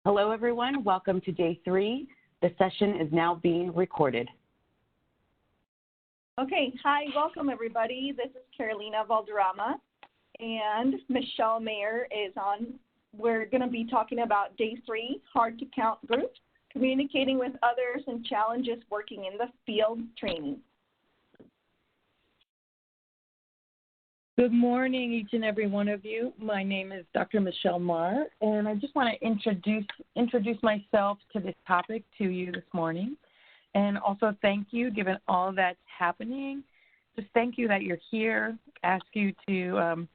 Hello, everyone. Welcome to day 3. The session is now being recorded. Okay, hi, welcome everybody. This is Carolina Valderrama and Michelle Mayer is on. We're going to be talking about day 3, hard to count groups, communicating with others and challenges working in the field training. Good morning, each and every one of you. My name is Dr. Michelle Marr, and I just want to introduce myself to this topic to you this morning. And also thank you, given all that's happening. Just thank you that you're here. Ask you to,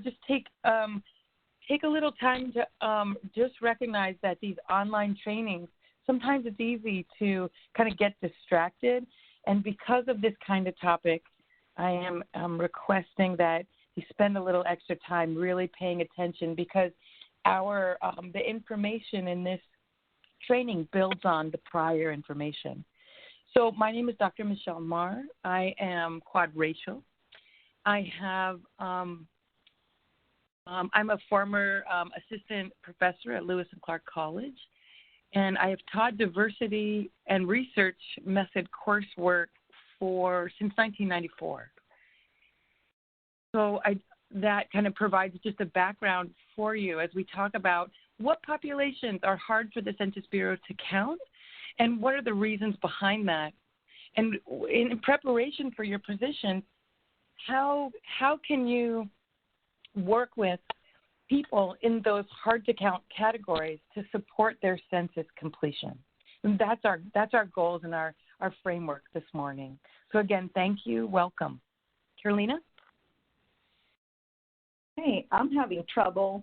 just take a little time to just recognize that these online trainings, sometimes it's easy to kind of get distracted. And because of this kind of topic, I am requesting that you spend a little extra time really paying attention, because the information in this training builds on the prior information. So my name is Dr. Michelle Marr. I am quadracial. I'm a former assistant professor at Lewis and Clark College, and I have taught diversity and research method coursework since 1994. So that kind of provides just a background for you as we talk about what populations are hard for the Census Bureau to count and what are the reasons behind that. And in preparation for your position, how can you work with people in those hard to count categories to support their census completion? And that's our goals and our framework this morning. So again, thank you. Welcome. Carolina? Hey, I'm having trouble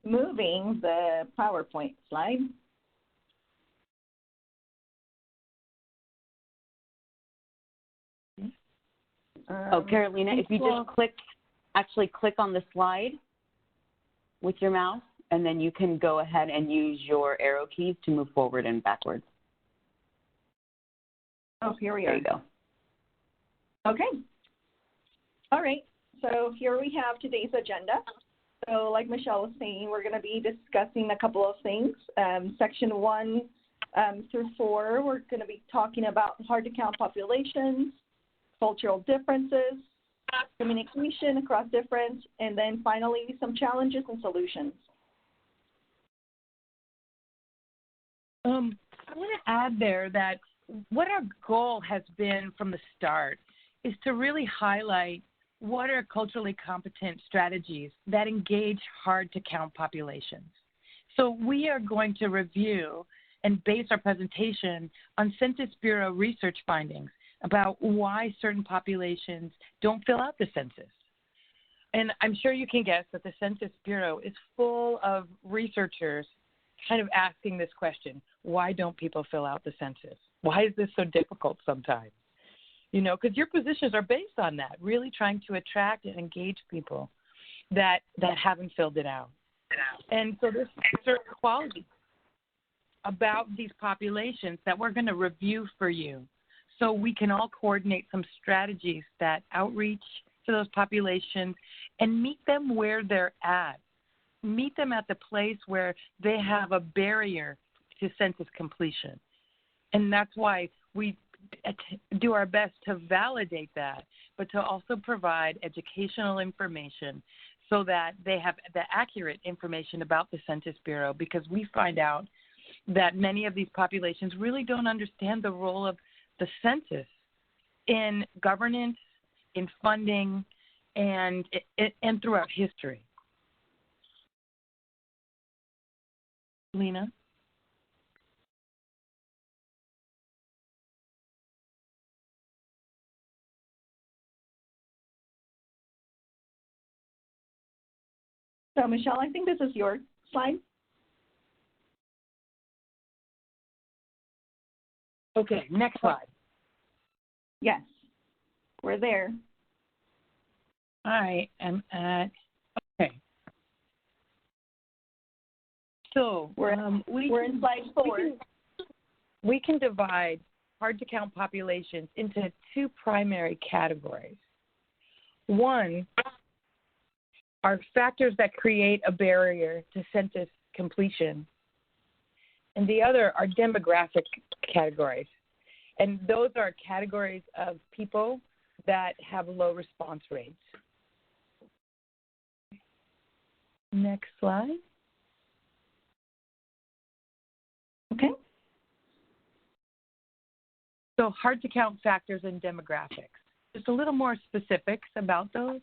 moving the PowerPoint slide. Carolina, if you just click on the slide with your mouse, and then you can go ahead and use your arrow keys to move forward and backwards. Oh, here we are. There you go. Okay. All right. So here we have today's agenda. So like Michelle was saying, we're going to be discussing a couple of things. Section 1 through 4, we're going to be talking about hard to count populations, cultural differences, communication across different, and then finally some challenges and solutions. I want to add there that what our goal has been from the start is to really highlight what are culturally competent strategies that engage hard-to-count populations. So we are going to review and base our presentation on Census Bureau research findings about why certain populations don't fill out the census. And I'm sure you can guess that the Census Bureau is full of researchers kind of asking this question: why don't people fill out the census? Why is this so difficult sometimes? Because your positions are based on that, really trying to attract and engage people that haven't filled it out. And so there's certain qualities about these populations that we're going to review for you, so we can all coordinate some strategies that outreach to those populations and meet them where they're at. Meet them at the place where they have a barrier to census completion. And that's why we do our best to validate that, but to also provide educational information so that they have the accurate information about the Census Bureau, because we find out that many of these populations really don't understand the role of the census in governance, in funding, and throughout history. Lena? So Michelle, I think this is your slide. Okay, next slide. Yes, we're there. I am at, okay. So we're in slide 4. We can divide hard-to-count populations into 2 primary categories. One are factors that create a barrier to census completion, and the other are demographic categories. And those are categories of people that have low response rates. Next slide. Okay. So hard to count factors and demographics. Just a little more specifics about those.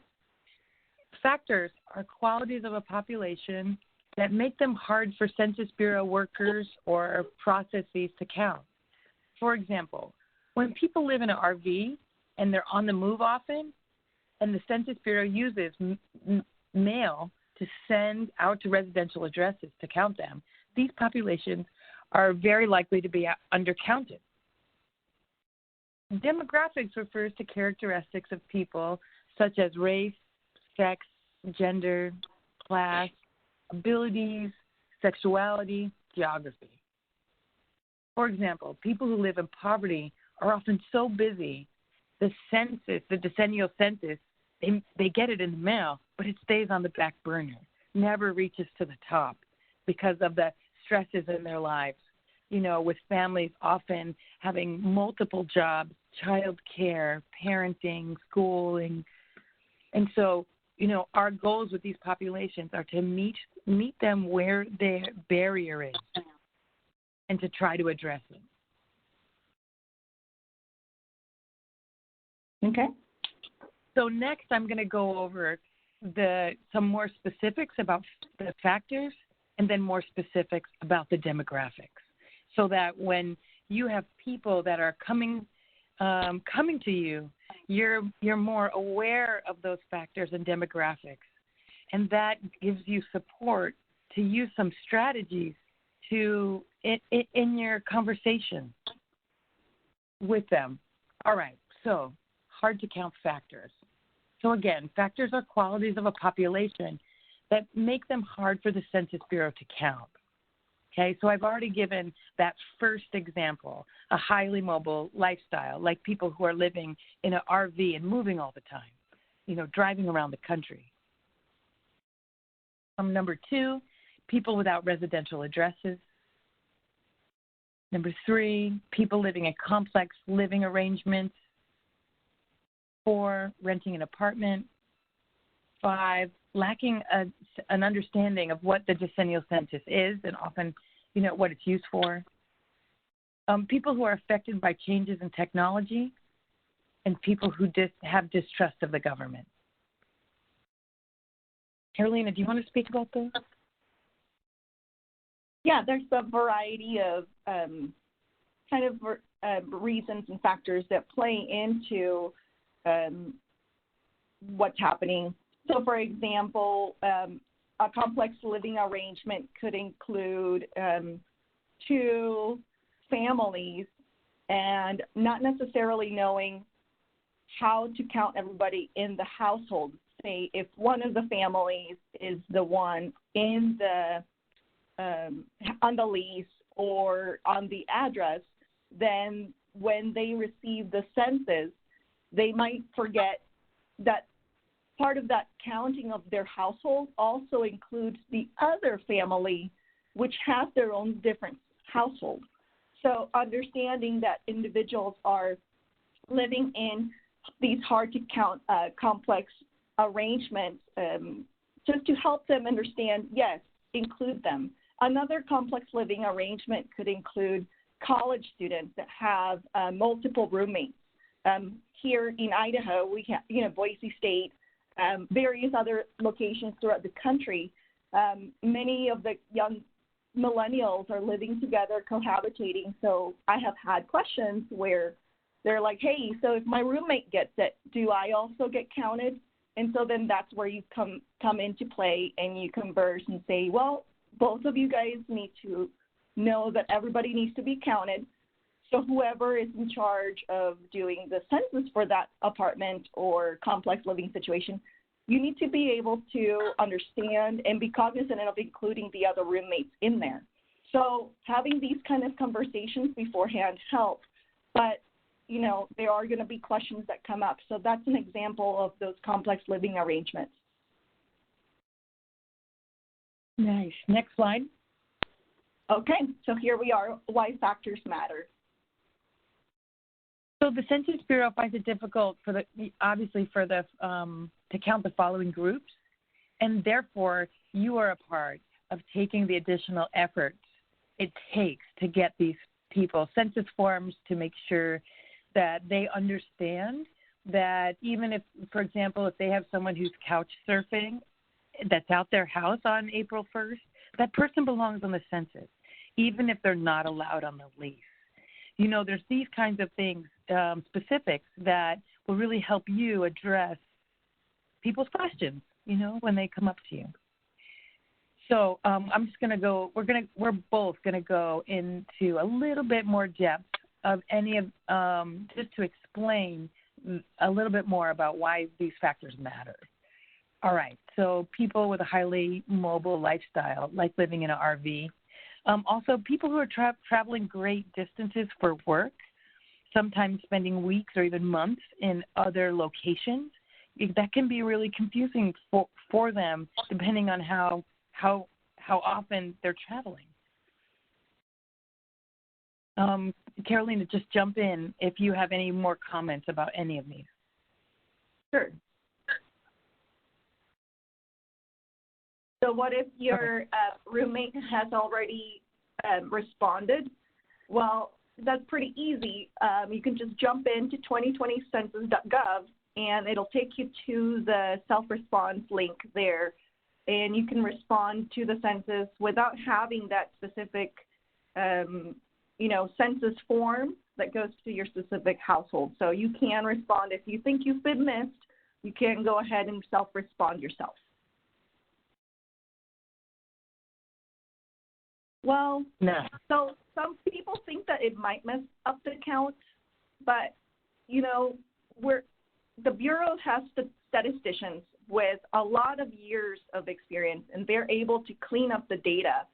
Factors are qualities of a population that make them hard for Census Bureau workers or processes to count. For example, when people live in an RV and they're on the move often, and the Census Bureau uses mail to send out to residential addresses to count them, these populations are very likely to be undercounted. Demographics refers to characteristics of people such as race, sex, gender, class, abilities, sexuality, geography. For example, people who live in poverty are often so busy, the census, the decennial census, they get it in the mail, but it stays on the back burner, never reaches to the top because of the stresses in their lives. You know, with families often having multiple jobs, child care, parenting, schooling. And so, you know, our goals with these populations are to meet them where their barrier is and to try to address it. Okay. So next I'm going to go over some more specifics about the factors and then more specifics about the demographics, so that when you have people that are coming to you, you're more aware of those factors and demographics, and that gives you support to use some strategies to in your conversation with them. All right, so hard to count factors. So again, factors are qualities of a population that make them hard for the Census Bureau to count. Okay, so I've already given that first example, a highly mobile lifestyle, like people who are living in an RV and moving all the time, you know, driving around the country. Number 2, people without residential addresses. Number 3, people living in complex living arrangements. 4, renting an apartment. 5, lacking an understanding of what the decennial census is and often, you know, what it's used for. People who are affected by changes in technology, and people who have distrust of the government. Carolina, do you want to speak about those? Yeah, there's a variety of reasons and factors that play into what's happening. So, for example, a complex living arrangement could include 2 families and not necessarily knowing how to count everybody in the household. Say if one of the families is the one in the on the lease or on the address, then when they receive the census, they might forget that part of that counting of their household also includes the other family, which has their own different household. So understanding that individuals are living in these hard-to-count complex arrangements, just to help them understand, yes, include them. Another complex living arrangement could include college students that have multiple roommates. Here in Idaho, we have, Boise State, various other locations throughout the country. Many of the young millennials are living together, cohabitating. So I have had questions where they're like, hey, so if my roommate gets it, do I also get counted? And so then that's where you come into play and you converse and say, well, both of you guys need to know that everybody needs to be counted. So whoever is in charge of doing the census for that apartment or complex living situation, you need to be able to understand and be cognizant of including the other roommates in there. So having these kind of conversations beforehand help, but there are going to be questions that come up. So that's an example of those complex living arrangements. Nice. Next slide. Okay, so here we are, why factors matter. So the Census Bureau finds it difficult to count the following groups, and therefore you are a part of taking the additional effort it takes to get these people census forms to make sure that they understand that even if, for example, if they have someone who's couch surfing that's out their house on April 1st, that person belongs on the census, even if they're not allowed on the lease. You know, there's these kinds of things, specifics, that will really help you address people's questions, you know, when they come up to you. So I'm just going to go, we're both going to go into a little bit more depth of any of, just to explain a little bit more about why these factors matter. All right, so people with a highly mobile lifestyle, like living in an RV. Also, people who are traveling great distances for work, sometimes spending weeks or even months in other locations. That can be really confusing for them, depending on how often they're traveling. Carolina, just jump in if you have any more comments about any of these. Sure. So what if your roommate has already responded? Well, that's pretty easy. You can just jump into 2020census.gov and it'll take you to the self-response link there. And you can respond to the census without having that specific, census form that goes to your specific household. So you can respond. If you think you've been missed, you can go ahead and self-respond yourself. Well, no. So some people think that it might mess up the count, but, the Bureau has statisticians with a lot of years of experience, and they're able to clean up the data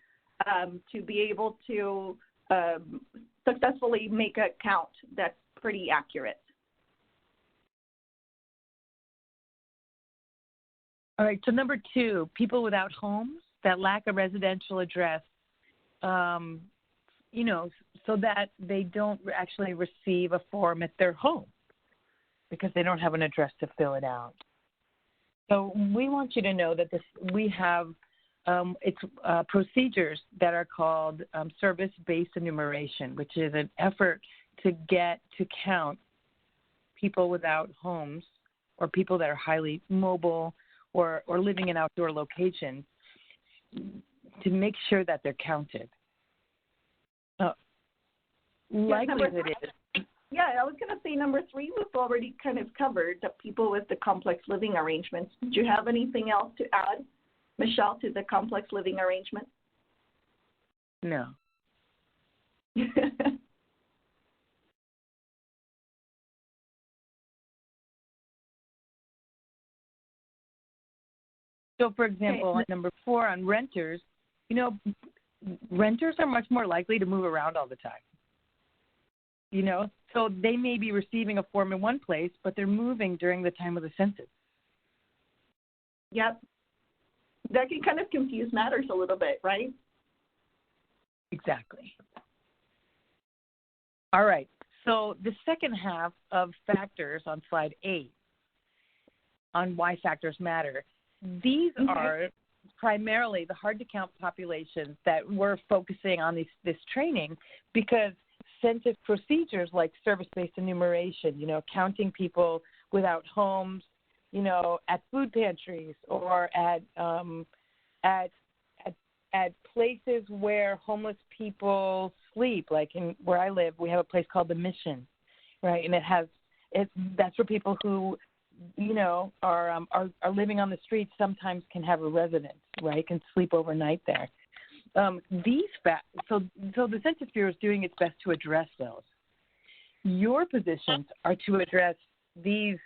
to be able to successfully make a count that's pretty accurate. All right, so number 2, people without homes that lack a residential address, so that they don't actually receive a form at their home because they don't have an address to fill it out. So we want you to know that we have procedures that are called service-based enumeration, which is an effort to get to count people without homes or people that are highly mobile or living in outdoor locations to make sure that they're counted. Likely as it is. Yeah, I was going to say number 3 we've already kind of covered, the people with the complex living arrangements. Did you have anything else to add, Michelle, to the complex living arrangement? No. So, for example, on number 4, on renters, renters are much more likely to move around all the time. So they may be receiving a form in one place, but they're moving during the time of the census. Yep. That can kind of confuse matters a little bit, right? Exactly. All right. So the second half of factors on slide 8 on why factors matter, these are primarily the hard-to-count populations that we're focusing on this training because census procedures like service-based enumeration, counting people without homes, at food pantries or at places where homeless people sleep. Like where I live, we have a place called the Mission, right? And that's where people who, are living on the streets sometimes can have a residence, right? Can sleep overnight there. So the Census Bureau is doing its best to address those. Your positions are to address these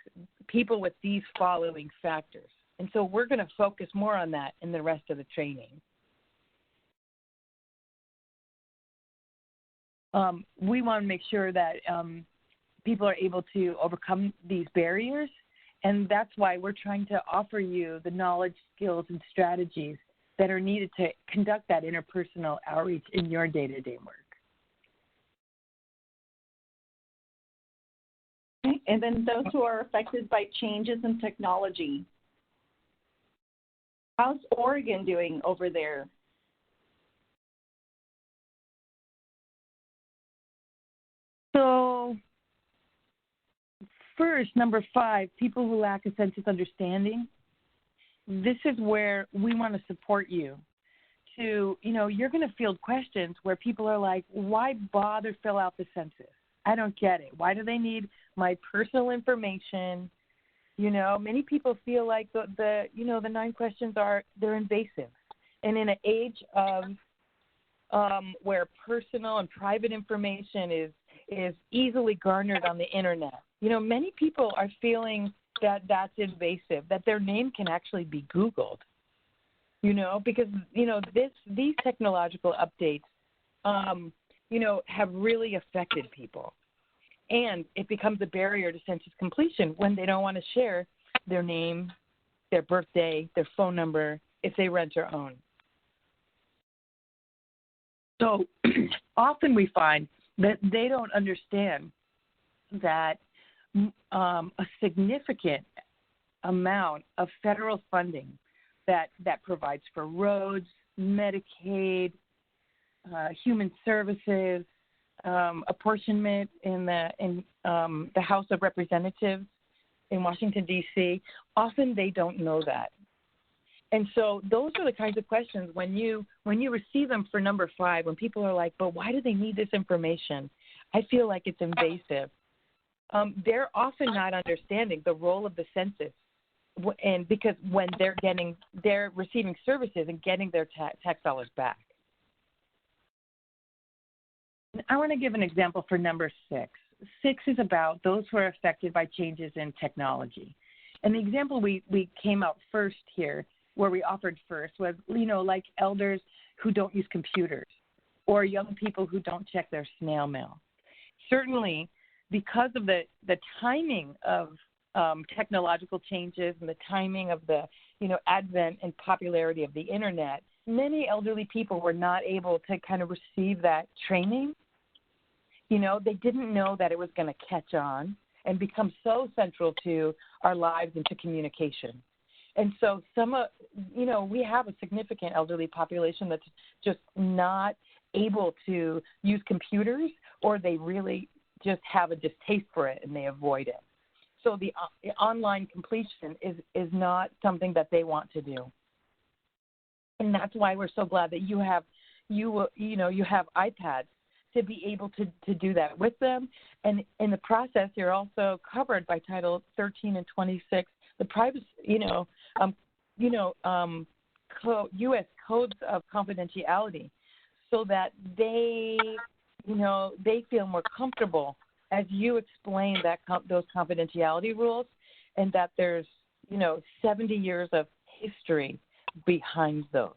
people with these following factors. And so we're going to focus more on that in the rest of the training. We want to make sure that people are able to overcome these barriers, and that's why we're trying to offer you the knowledge, skills, and strategies that are needed to conduct that interpersonal outreach in your day-to-day work. Okay. And then those who are affected by changes in technology. How's Oregon doing over there? So first, number 5, people who lack a census understanding. This is where we want to support you. You're going to field questions where people are like, why bother fill out the census? I don't get it. Why do they need my personal information? Many people feel like the 9 questions they're invasive. And in an age of where personal and private information is easily garnered on the internet, many people are feeling that that's invasive, that their name can actually be Googled, because, these technological updates, have really affected people. And it becomes a barrier to census completion when they don't want to share their name, their birthday, their phone number, if they rent or own. So often we find that they don't understand that a significant amount of federal funding that provides for roads, Medicaid, human services, apportionment in the House of Representatives in Washington, D.C., often they don't know that. And so those are the kinds of questions when you receive them for number 5, when people are like, but why do they need this information? I feel like it's invasive. They're often not understanding the role of the census, and because when they're receiving services and getting their tax dollars back. I want to give an example for number 6. 6 is about those who are affected by changes in technology. And the example we came out first here, where we offered first, was, like elders who don't use computers or young people who don't check their snail mail. Certainly, because of the timing of technological changes and the timing of the, advent and popularity of the internet, many elderly people were not able to kind of receive that training. They didn't know that it was going to catch on and become so central to our lives and to communication. And so we have a significant elderly population that's just not able to use computers, or they really just have a distaste for it and they avoid it. So the online completion is not something that they want to do. And that's why we're so glad that you have iPads to be able to do that with them. And in the process, you're also covered by Title 13 and 26, the privacy, U.S. codes of confidentiality, so that they feel more comfortable as you explain those confidentiality rules, and that there's 70 years of history behind those.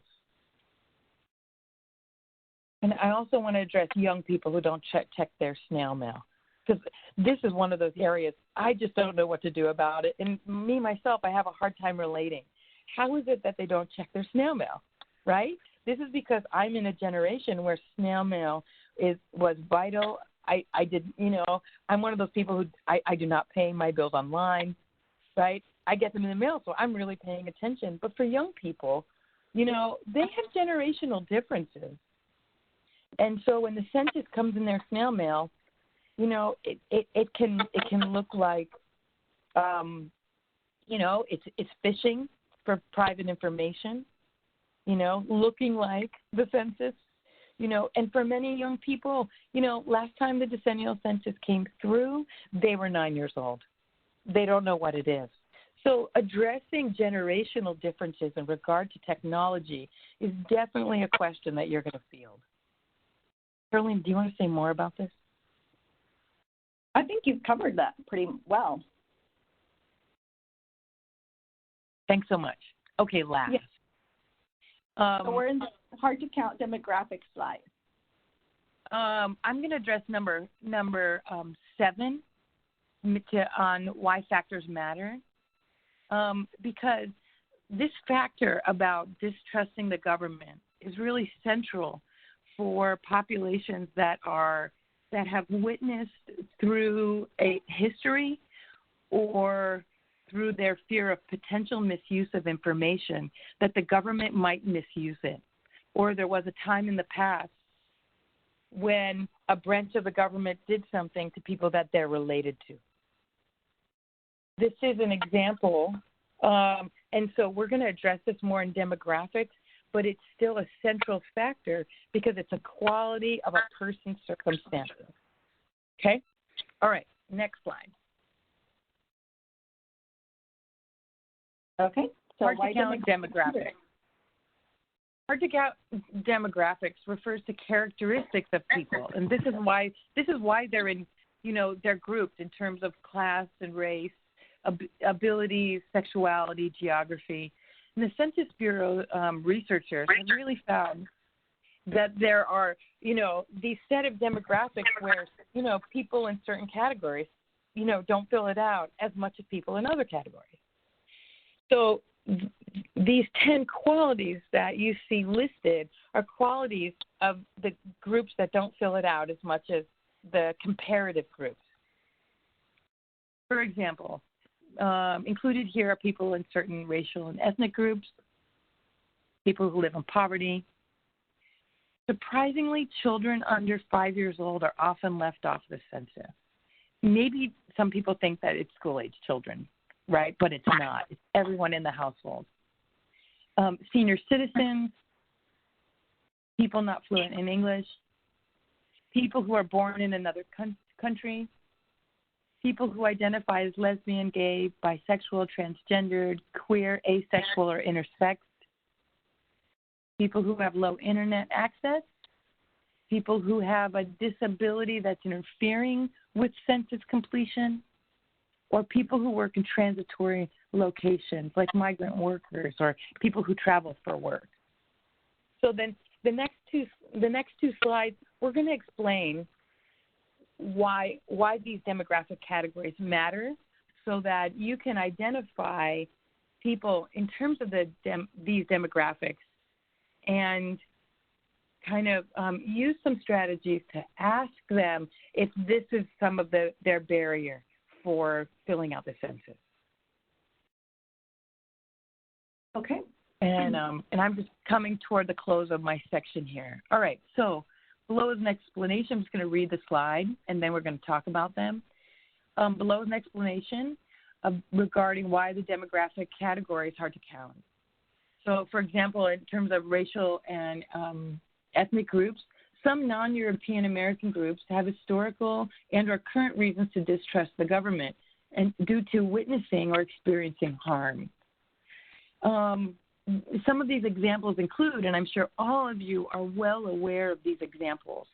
And I also want to address young people who don't check their snail mail, because this is one of those areas I just don't know what to do about it. And me, myself, I have a hard time relating. How is it that they don't check their snail mail, right? This is because I'm in a generation where snail mail was vital. I'm one of those people who I do not pay my bills online, right? I get them in the mail, so I'm really paying attention. But for young people, they have generational differences. And so when the census comes in their snail mail, it can look like, it's phishing for private information, looking like the census, and for many young people, last time the decennial census came through, they were 9 years old. They don't know what it is. So addressing generational differences in regard to technology is definitely a question that you're going to field. Caroline, do you want to say more about this? I think you've covered that pretty well. Thanks so much. Okay, last. Yes. So we're in the hard to count demographic slide. I'm going to address number 7 on why factors matter, because this factor about distrusting the government is really central for populations that have witnessed through a history or through their fear of potential misuse of information that the government might misuse it, or there was a time in the past when a branch of the government did something to people that they're related to. This is an example, and so we're going to address this more in demographics, but it's still a central factor because it's a quality of a person's circumstances. Okay? All right, next slide. Okay, so hard to count demographics. Hard to count demographics refers to characteristics of people, and this is why they're in, they're grouped in terms of class and race, abilities, sexuality, geography. And the Census Bureau researchers have really found that there are, these set of demographics where, people in certain categories, don't fill it out as much as people in other categories. So these 10 qualities that you see listed are qualities of the groups that don't fill it out as much as the comparative groups. For example, included here are people in certain racial and ethnic groups, people who live in poverty. Surprisingly, children under 5 years old are often left off the census. Maybe some people think that it's school-age children, right? But it's not. It's everyone in the household. Senior citizens, people not fluent in English, people who are born in another country, people who identify as lesbian, gay, bisexual, transgendered, queer, asexual, or intersex, people who have low internet access, people who have a disability that's interfering with census completion, or people who work in transitory locations like migrant workers or people who travel for work. So then the next two slides, we're going to explain why these demographic categories matter so that you can identify people in terms of these demographics and kind of use some strategies to ask them if this is some of their barrier for filling out the census. Okay. And I'm just coming toward the close of my section here. All right, so below is an explanation. I'm just going to read the slide, and then we're going to talk about them. Below is an explanation regarding why the demographic category is hard to count. So, for example, in terms of racial and ethnic groups, some non-European American groups have historical and or current reasons to distrust the government and due to witnessing or experiencing harm. Some of these examples include, and I'm sure all of you are well aware of these examples,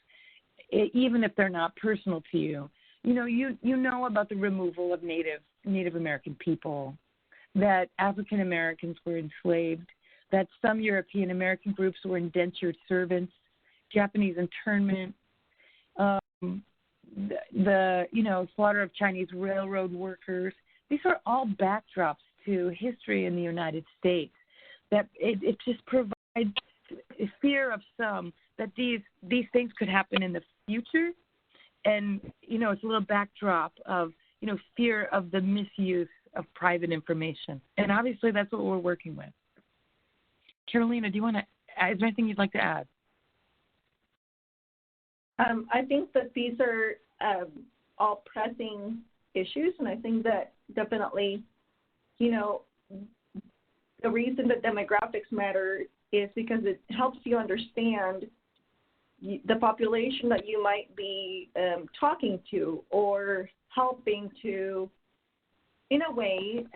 even if they're not personal to you. You know about the removal of Native American people, that African Americans were enslaved, that some European American groups were indentured servants, Japanese internment, the slaughter of Chinese railroad workers. These are all backdrops to history in the United States. That it just provides a fear of some that these things could happen in the future, and it's a little backdrop of fear of the misuse of private information, and obviously that's what we're working with. Carolina, do you want to? Is there anything you'd like to add? I think that these are all pressing issues, and I think that definitely, the reason that demographics matter is because it helps you understand the population that you might be talking to or helping to, in a way,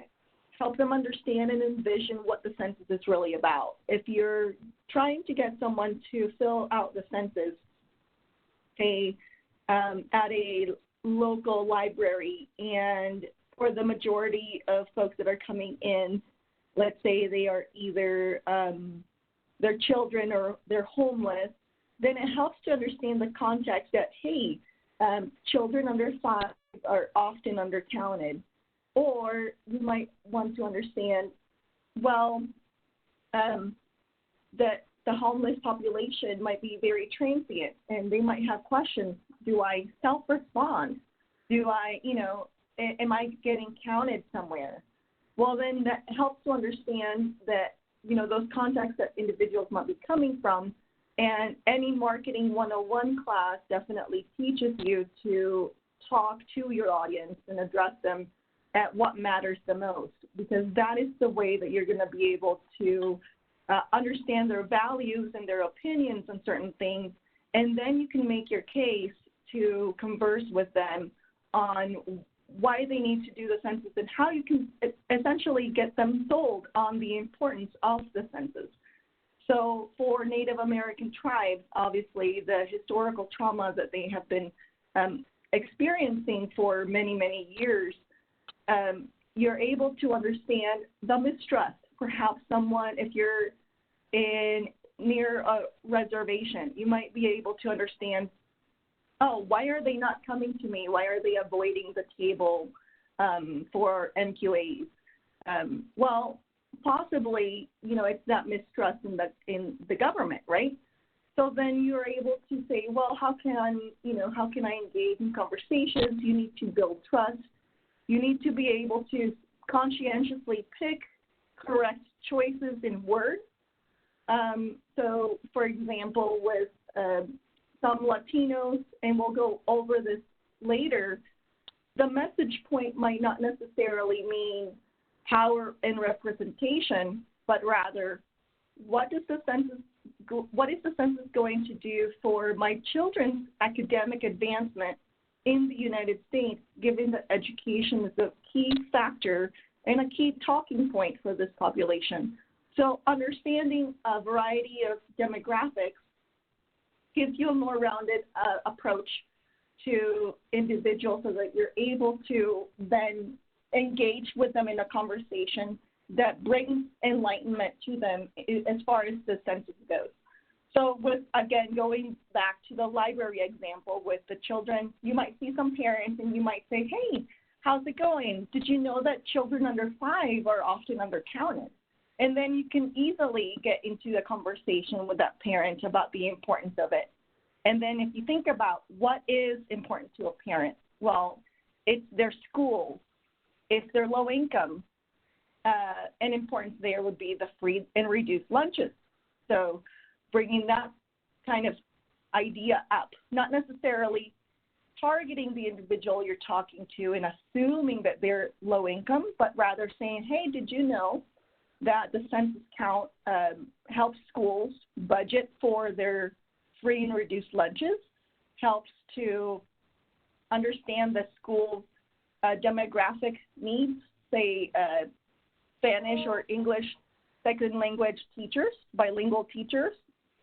help them understand and envision what the census is really about. If you're trying to get someone to fill out the census, say, at a local library, and for the majority of folks that are coming in, let's say they are either their children or they're homeless, then it helps to understand the context that, hey, children under 5 are often undercounted. Or you might want to understand well, that the homeless population might be very transient, and they might have questions. Do I self-respond? Do I, am I getting counted somewhere? Well, then that helps to understand that, those contexts that individuals might be coming from. And any Marketing 101 class definitely teaches you to talk to your audience and address them at what matters the most, because that is the way that you're going to be able to understand their values and their opinions on certain things, and then you can make your case to converse with them on why they need to do the census and how you can essentially get them sold on the importance of the census. So for Native American tribes, obviously the historical trauma that they have been experiencing for many, many years, you're able to understand the mistrust. Perhaps someone, if you're near a reservation, you might be able to understand, oh, why are they not coming to me? Why are they avoiding the table for MQAs? Well, possibly, it's that mistrust in the government, right? So then you're able to say, well, how can I engage in conversations? You need to build trust. You need to be able to conscientiously pick correct choices in words. So, for example, with some Latinos, and we'll go over this later, the message point might not necessarily mean power and representation, but rather, what is the census going to do for my children's academic advancement in the United States, given that education is a key factor and a key talking point for this population? So understanding a variety of demographics gives you a more rounded approach to individuals so that you're able to then engage with them in a conversation that brings enlightenment to them as far as the census goes. So again, going back to the library example with the children, you might see some parents and you might say, hey, how's it going? Did you know that children under 5 are often undercounted? And then you can easily get into a conversation with that parent about the importance of it. And then if you think about what is important to a parent, well, it's their schools, it's their low income, and importance there would be the free and reduced lunches. So bringing that kind of idea up, not necessarily targeting the individual you're talking to and assuming that they're low income, but rather saying, hey, did you know that the census count helps schools budget for their free and reduced lunches, helps to understand the school's demographic needs, say Spanish or English second language teachers, bilingual teachers,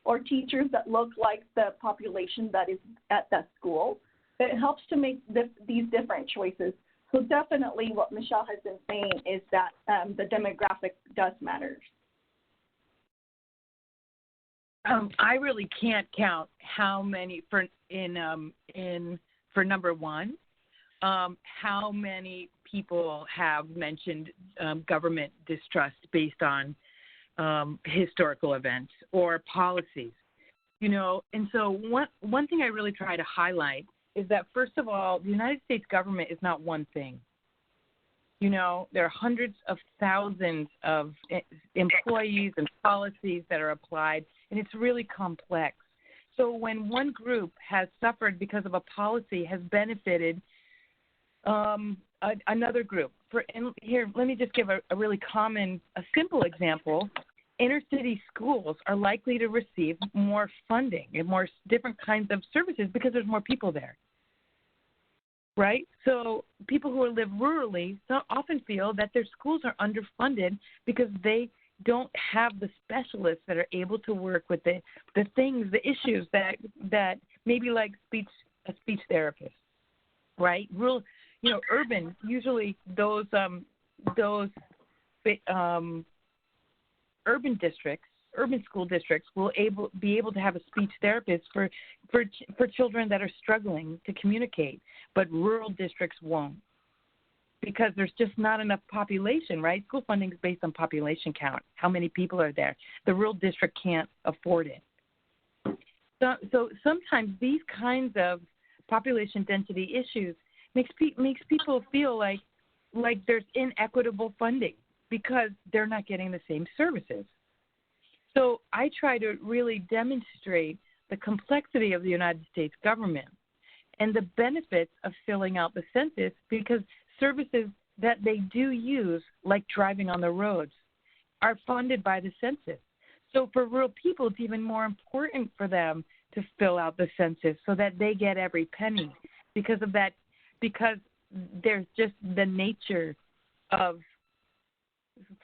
or teachers that look like the population that is at that school. It helps to make these different choices. So definitely what Michelle has been saying is that the demographic does matter. I really can't count how many for number one, how many people have mentioned government distrust based on historical events or policies, And so one thing I really try to highlight is that, first of all, the United States government is not one thing. There are hundreds of thousands of employees and policies that are applied, and it's really complex. So when one group has suffered because of a policy, has benefited another group. Here, let me just give a really simple example. Inner city schools are likely to receive more funding and more different kinds of services because there's more people there, right? So people who live rurally often feel that their schools are underfunded because they don't have the specialists that are able to work with the issues that maybe like a speech therapist, right? Rural, urban, usually those urban school districts will be able to have a speech therapist for children that are struggling to communicate, but rural districts won't. because there's just not enough population, right? School funding is based on population count, how many people are there. The rural district can't afford it. So sometimes these kinds of population density issues makes people feel like there's inequitable funding because they're not getting the same services. So I try to really demonstrate the complexity of the United States government and the benefits of filling out the census, because services that they do use, like driving on the roads, are funded by the census. So for rural people, it's even more important for them to fill out the census so that they get every penny because of that, because there's just the nature of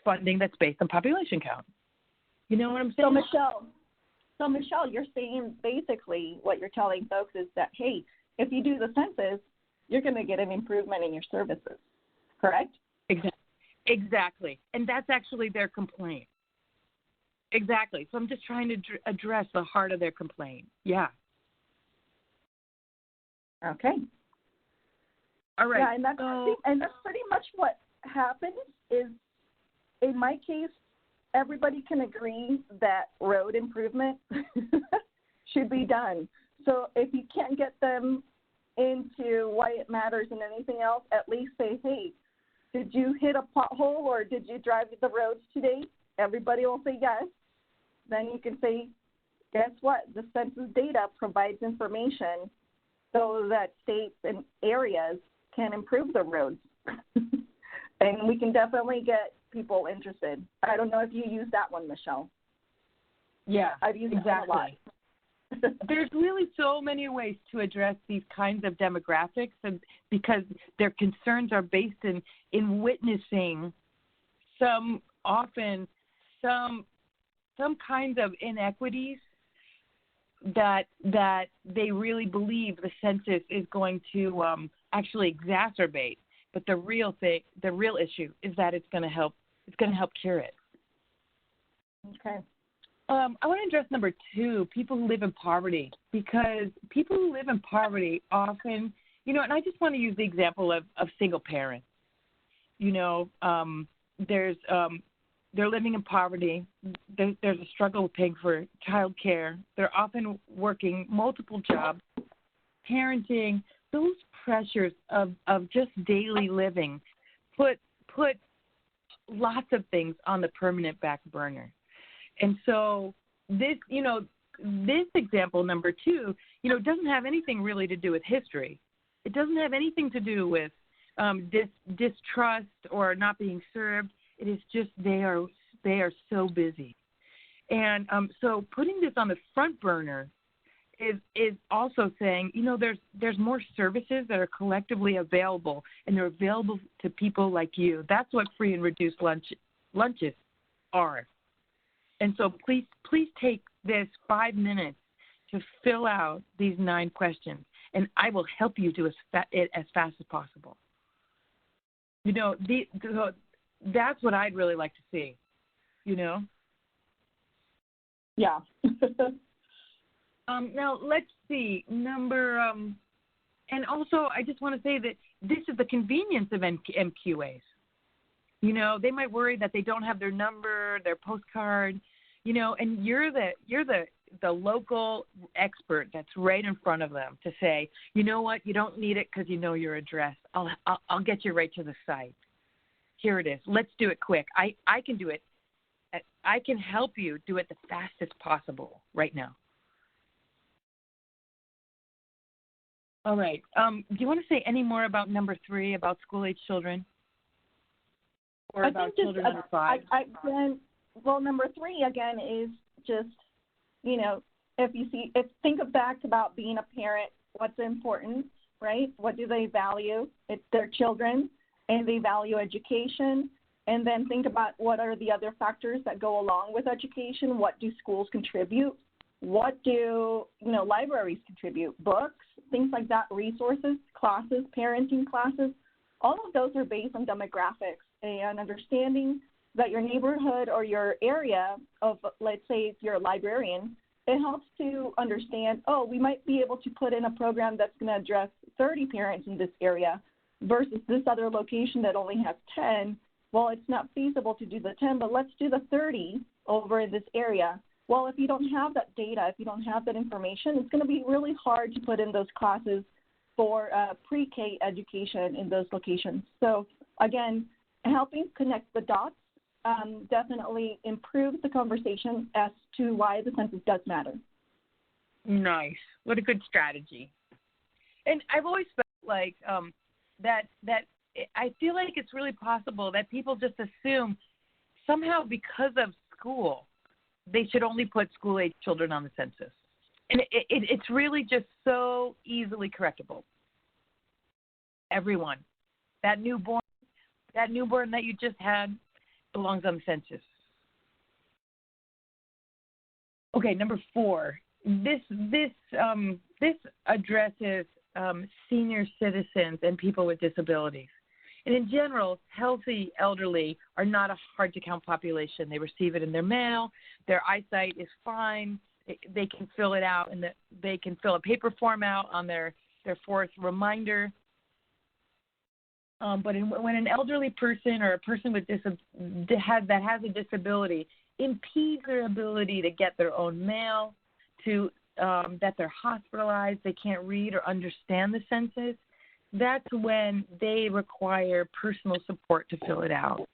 funding that's based on population count. You know what I'm saying? So Michelle, you're saying basically what you're telling folks is that, hey, if you do the census, you're going to get an improvement in your services, correct? Exactly. And that's actually their complaint. Exactly. So I'm just trying to address the heart of their complaint. Yeah. Okay. All right. Yeah, and that's pretty much what happens is, in my case, everybody can agree that road improvement should be done. So if you can't get them into why it matters and anything else, at least say, hey, did you hit a pothole or did you drive the roads today? Everybody will say yes. Then you can say, guess what? The census data provides information so that states and areas can improve the roads. And we can definitely get people interested. I don't know if you use that one, Michelle. Yeah, I've used exactly. that a lot. There's really so many ways to address these kinds of demographics, and because their concerns are based in witnessing some kinds of inequities that they really believe the census is going to actually exacerbate. But the real issue is that it's going to help cure it. Okay. I want to address number 2, people who live in poverty, because people who live in poverty often, and I just want to use the example of single parents. They're living in poverty. There's a struggle with paying for child care. They're often working multiple jobs, parenting. Those pressures of just daily living put lots of things on the permanent back burner. And so this example, number 2, doesn't have anything really to do with history. It doesn't have anything to do with distrust or not being served. It is just they are so busy. And so putting this on the front burner is also saying, there's more services that are collectively available, and they're available to people like you. That's what free and reduced lunches are. And so please take this 5 minutes to fill out these 9 questions, and I will help you do it as fast as possible. That's what I'd really like to see, Yeah. Now, let's see. And also I just want to say that this is the convenience of MQAs. They might worry that they don't have their number, their postcard, and you're the local expert that's right in front of them to say, you know what, you don't need it because you know your address. I'll get you right to the site. Here it is. Let's do it quick. I can do it. I can help you do it the fastest possible right now. All right. Do you want to say any more about number 3, about school-age children? Or about children under 5? Well, number 3, again, is just, think back about being a parent, what's important, right? What do they value? It's their children, and they value education. And then think about what are the other factors that go along with education. What do schools contribute? What do, libraries contribute? Books, things like that, resources, classes, parenting classes. All of those are based on demographics and understanding that your neighborhood or your area of, let's say if you're a librarian, it helps to understand, we might be able to put in a program that's going to address 30 parents in this area, versus this other location that only has 10. Well, it's not feasible to do the 10, but let's do the 30 over in this area. Well, if you don't have that data, if you don't have that information, it's going to be really hard to put in those classes for pre-K education in those locations. So again, helping connect the dots definitely improves the conversation as to why the census does matter. Nice. What a good strategy. And I've always felt like that I feel like it's really possible that people just assume somehow because of school, they should only put school-age children on the census. And it's really just so easily correctable. Everyone, that newborn that you just had belongs on the census. Okay, number 4. This addresses senior citizens and people with disabilities. And in general, healthy elderly are not a hard-to-count population. They receive it in their mail. Their eyesight is fine. They can fill it out, and they can fill a paper form out on their fourth reminder. But when an elderly person or a person with that has a disability impedes their ability to get their own mail, that they're hospitalized, they can't read or understand the census, that's when they require personal support to fill it out.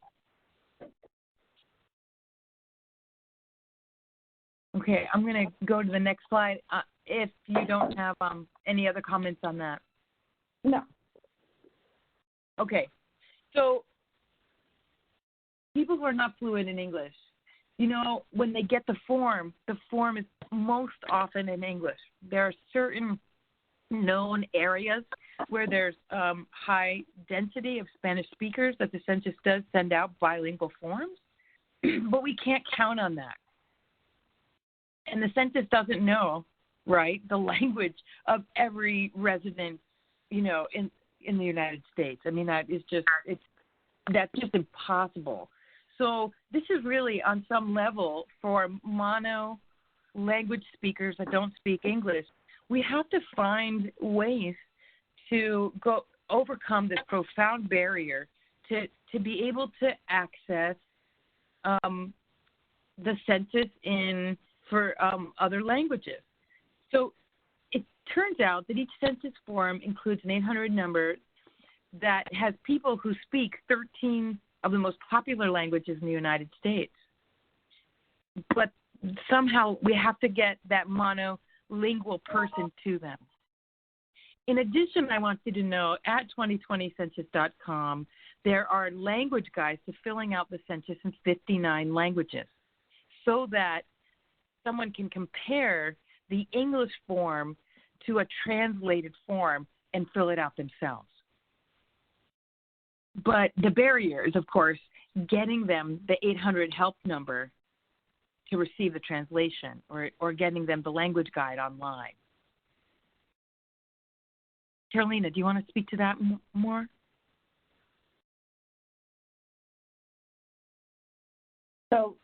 Okay, I'm going to go to the next slide if you don't have any other comments on that. No. Okay, so people who are not fluent in English, when they get the form is most often in English. There are certain known areas where there's high density of Spanish speakers that the census does send out bilingual forms, but we can't count on that. And the census doesn't know, right, the language of every resident, in the United States. I mean, that's just impossible. So this is really on some level for mono language speakers that don't speak English. We have to find ways to overcome this profound barrier to be able to access the census for other languages. So it turns out that each census form includes an 800 number that has people who speak 13 of the most popular languages in the United States. But somehow we have to get that monolingual person to them. In addition, I want you to know at 2020census.com, there are language guides to filling out the census in 59 languages so that someone can compare the English form to a translated form and fill it out themselves. But the barrier is, of course, getting them the 800 help number to receive the translation or getting them the language guide online. Carolina, do you want to speak to that more? So,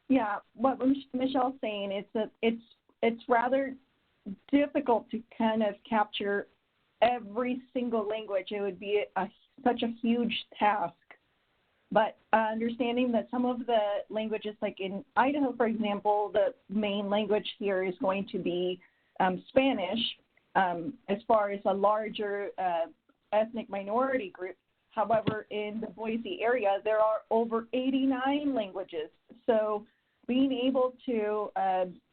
yeah, what Michelle's saying is that it's rather difficult to kind of capture every single language. It would be such a huge task. But understanding that some of the languages, like in Idaho, for example, the main language here is going to be Spanish, as far as a larger ethnic minority group. However, in the Boise area, there are over 89 languages. So being able to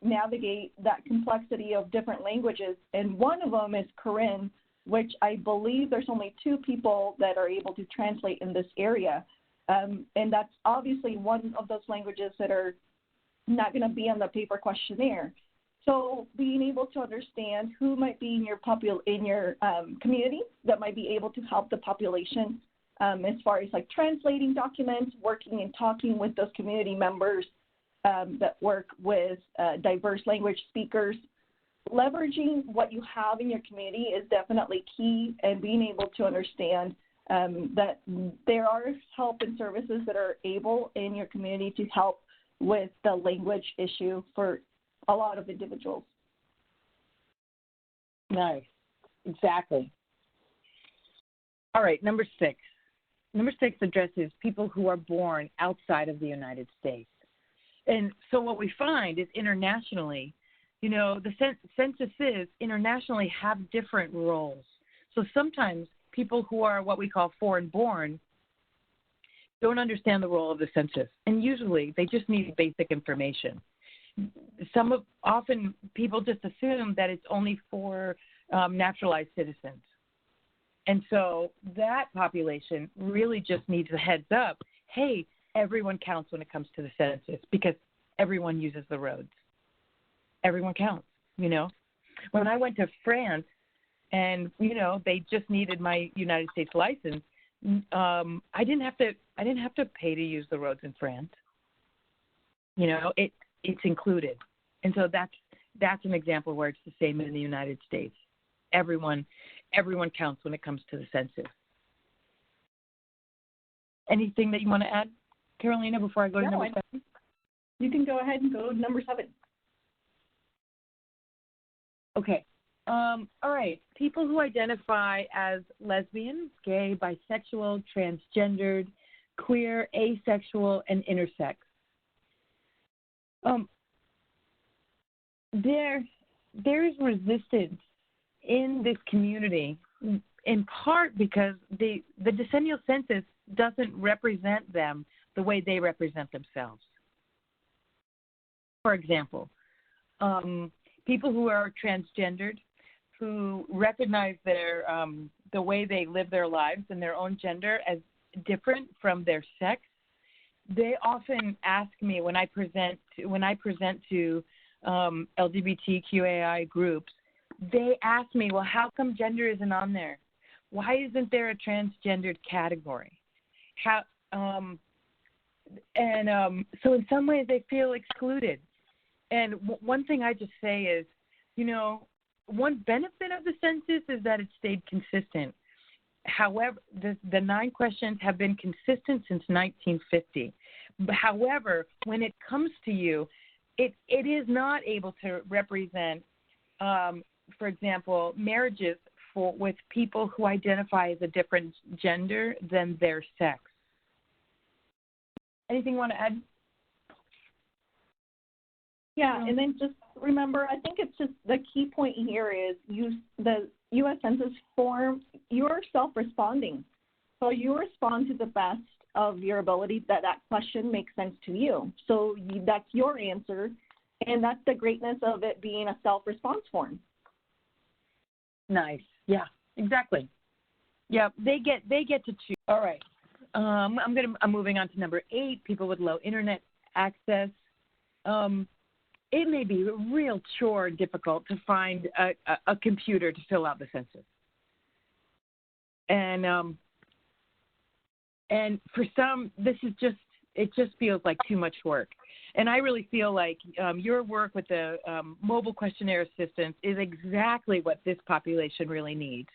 navigate that complexity of different languages, and one of them is Karen, which I believe there's only 2 people that are able to translate in this area. And that's obviously one of those languages that are not going to be on the paper questionnaire. So being able to understand who might be in your community that might be able to help the population as far as like translating documents, working and talking with those community members that work with diverse language speakers. Leveraging what you have in your community is definitely key, and being able to understand that there are help and services that are able in your community to help with the language issue for a lot of individuals. Nice. Exactly. All right, number 6. Number 6 addresses people who are born outside of the United States. And so what we find is internationally, the censuses internationally have different roles. So sometimes people who are what we call foreign born don't understand the role of the census. And usually they just need basic information. Often people just assume that it's only for naturalized citizens. And so that population really just needs a heads up. Hey, everyone counts when it comes to the census because everyone uses the roads. Everyone counts, When I went to France and, they just needed my United States license, I didn't have to pay to use the roads in France. It's included. And so that's an example where it's the same in the United States. Everyone counts when it comes to the census. Anything that you want to add, Carolina, before I go to number 7? You can go ahead and go to number 7. Okay. All right. People who identify as lesbian, gay, bisexual, transgendered, queer, asexual, and intersex. There is resistance in this community, in part because the decennial census doesn't represent them the way they represent themselves. For example, people who are transgendered, who recognize the way they live their lives and their own gender as different from their sex, they often ask me when I present to LGBTQAI groups, they ask me, well, how come gender isn't on there? Why isn't there a transgendered category? So in some ways they feel excluded. And one thing I just say is, one benefit of the census is that it stayed consistent. However, the 9 questions have been consistent since 1950. However, when it comes to you, it is not able to represent, for example, marriages with people who identify as a different gender than their sex. Anything you want to add? Yeah, and then just remember, I think it's just the key point here is the U.S. Census form, you're self-responding. So you respond to the best of your ability that question makes sense to you. So that's your answer, and that's the greatness of it being a self-response form. Nice. Yeah, exactly. Yeah, they get to choose. All right. I'm moving on to number 8, people with low internet access. It may be a real chore and difficult to find a computer to fill out the census. And for some, it just feels like too much work. And I really feel like your work with the mobile questionnaire assistance is exactly what this population really needs.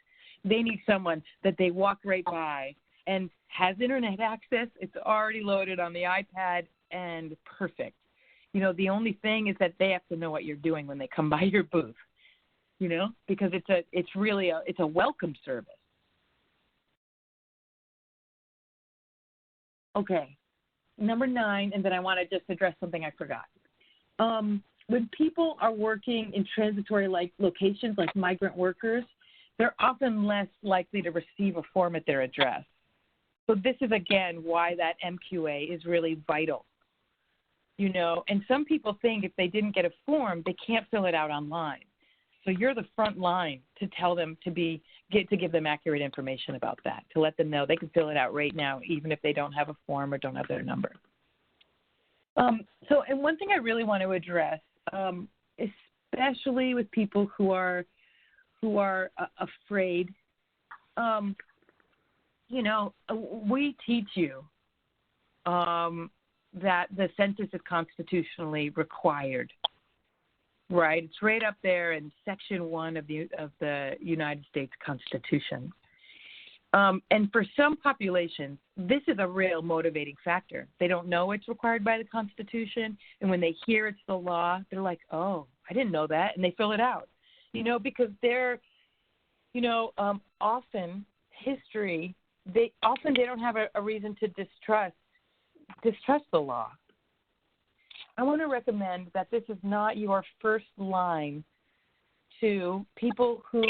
They need someone that they walk right by and has internet access. It's already loaded on the iPad and perfect. The only thing is that they have to know what you're doing when they come by your booth, because it's really a welcome service. Okay, number 9, and then I want to just address something I forgot. When people are working in transitory locations like migrant workers, they're often less likely to receive a form at their address. So this is, again, why that MQA is really vital. And some people think if they didn't get a form, they can't fill it out online. So you're the front line to tell them to give them accurate information about that, to let them know they can fill it out right now, even if they don't have a form or don't have their number. And one thing I really want to address, especially with people who are afraid, we teach you that the census is constitutionally required, right? It's right up there in Section 1 of the United States Constitution. And for some populations, this is a real motivating factor. They don't know it's required by the Constitution, and when they hear it's the law, they're like, oh, I didn't know that, and they fill it out, because they're, often history, they don't have a reason to distrust the law. I want to recommend that this is not your first line to people who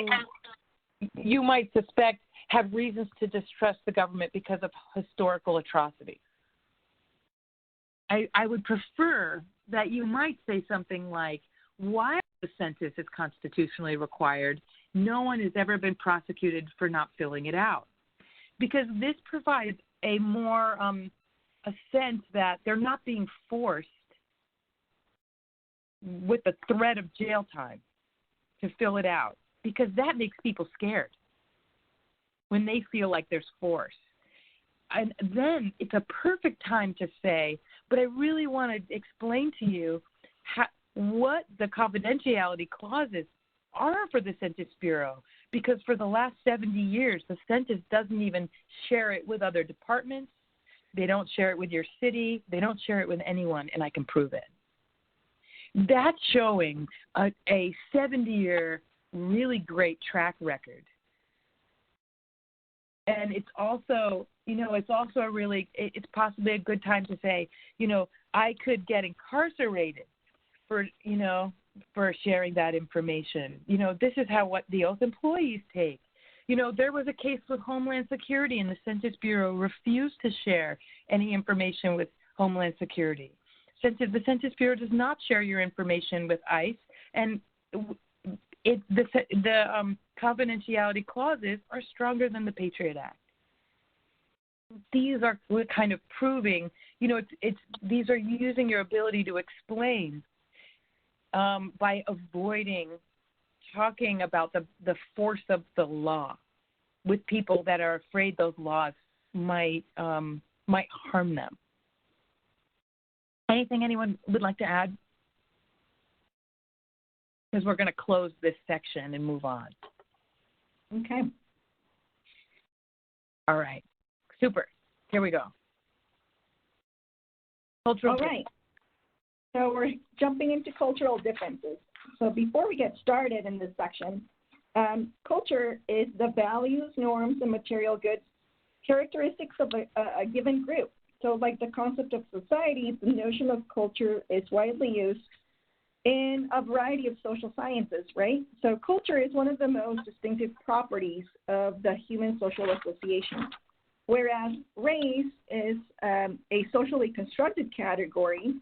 you might suspect have reasons to distrust the government because of historical atrocities. I would prefer that you might say something like, while the census is constitutionally required, no one has ever been prosecuted for not filling it out. Because this provides a more, a sense that they're not being forced with the threat of jail time to fill it out. Because that makes people scared when they feel like there's force. And then it's a perfect time to say, but I really want to explain to you what the confidentiality clauses are for the Census Bureau, because for the last 70 years, the Census doesn't even share it with other departments. They don't share it with your city. They don't share it with anyone, and I can prove it. That's showing a 70-year really great track record. And it's also, it's possibly a good time to say, I could get incarcerated for sharing that information. This is what the oath employees take. There was a case with Homeland Security, and the Census Bureau refused to share any information with Homeland Security. The Census Bureau does not share your information with ICE, and the confidentiality clauses are stronger than the Patriot Act. These are kind of proving, these are using your ability to explain by avoiding talking about the force of the law with people that are afraid those laws might harm them. Anything anyone would like to add? Because we're going to close this section and move on. Okay. All right. Super. Here we go. Cultural All right. So we're jumping into cultural differences. So before we get started in this section, culture is the values, norms, and material goods characteristics of a given group. So like the concept of society, the notion of culture is widely used in a variety of social sciences, right? So culture is one of the most distinctive properties of the human social association, whereas race is a socially constructed category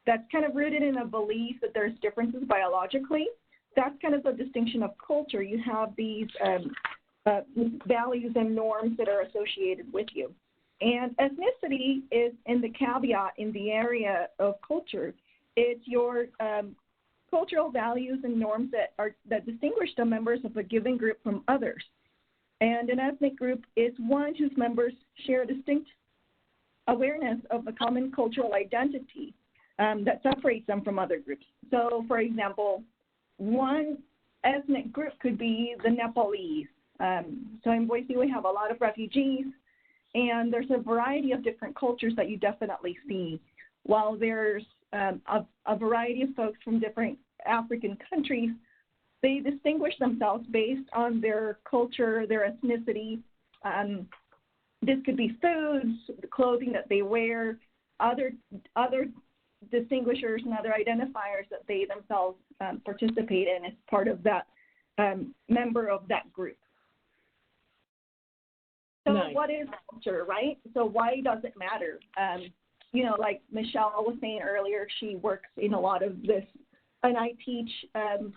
that's kind of rooted in a belief that there's differences biologically. That's kind of the distinction of culture. You have these values and norms that are associated with you. And ethnicity is in the caveat in the area of culture. It's your cultural values and norms that distinguish the members of a given group from others. And an ethnic group is one whose members share a distinct awareness of the common cultural identity that separates them from other groups. So, for example, one ethnic group could be the Nepalese. So in Boise, we have a lot of refugees, and there's a variety of different cultures that you definitely see. While there's a variety of folks from different African countries, they distinguish themselves based on their culture, their ethnicity. This could be foods, the clothing that they wear, other distinguishers and other identifiers that they themselves participate in as part of that member of that group. So nice. What is culture, right? So why does it matter? Like Michelle was saying earlier, she works in a lot of this, and I teach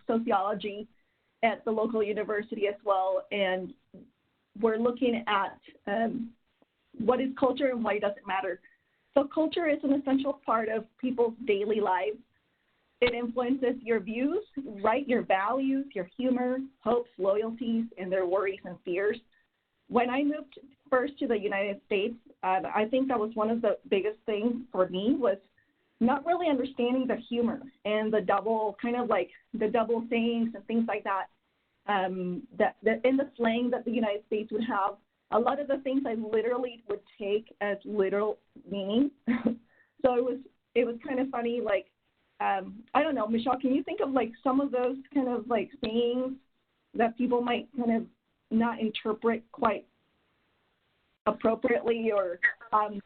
sociology at the local university as well, and we're looking at what is culture and why does it matter. So culture is an essential part of people's daily lives. It influences your views, right? Your values, your humor, hopes, loyalties, and their worries and fears. When I moved first to the United States, I think that was one of the biggest things for me was not really understanding the humor and the double sayings and things like that, that in the slang that the United States would have. A lot of the things I literally would take as literal meaning. So it was kind of funny, like, I don't know, Michelle, can you think of like some of those kind of like sayings that people might kind of not interpret quite appropriately, or I'm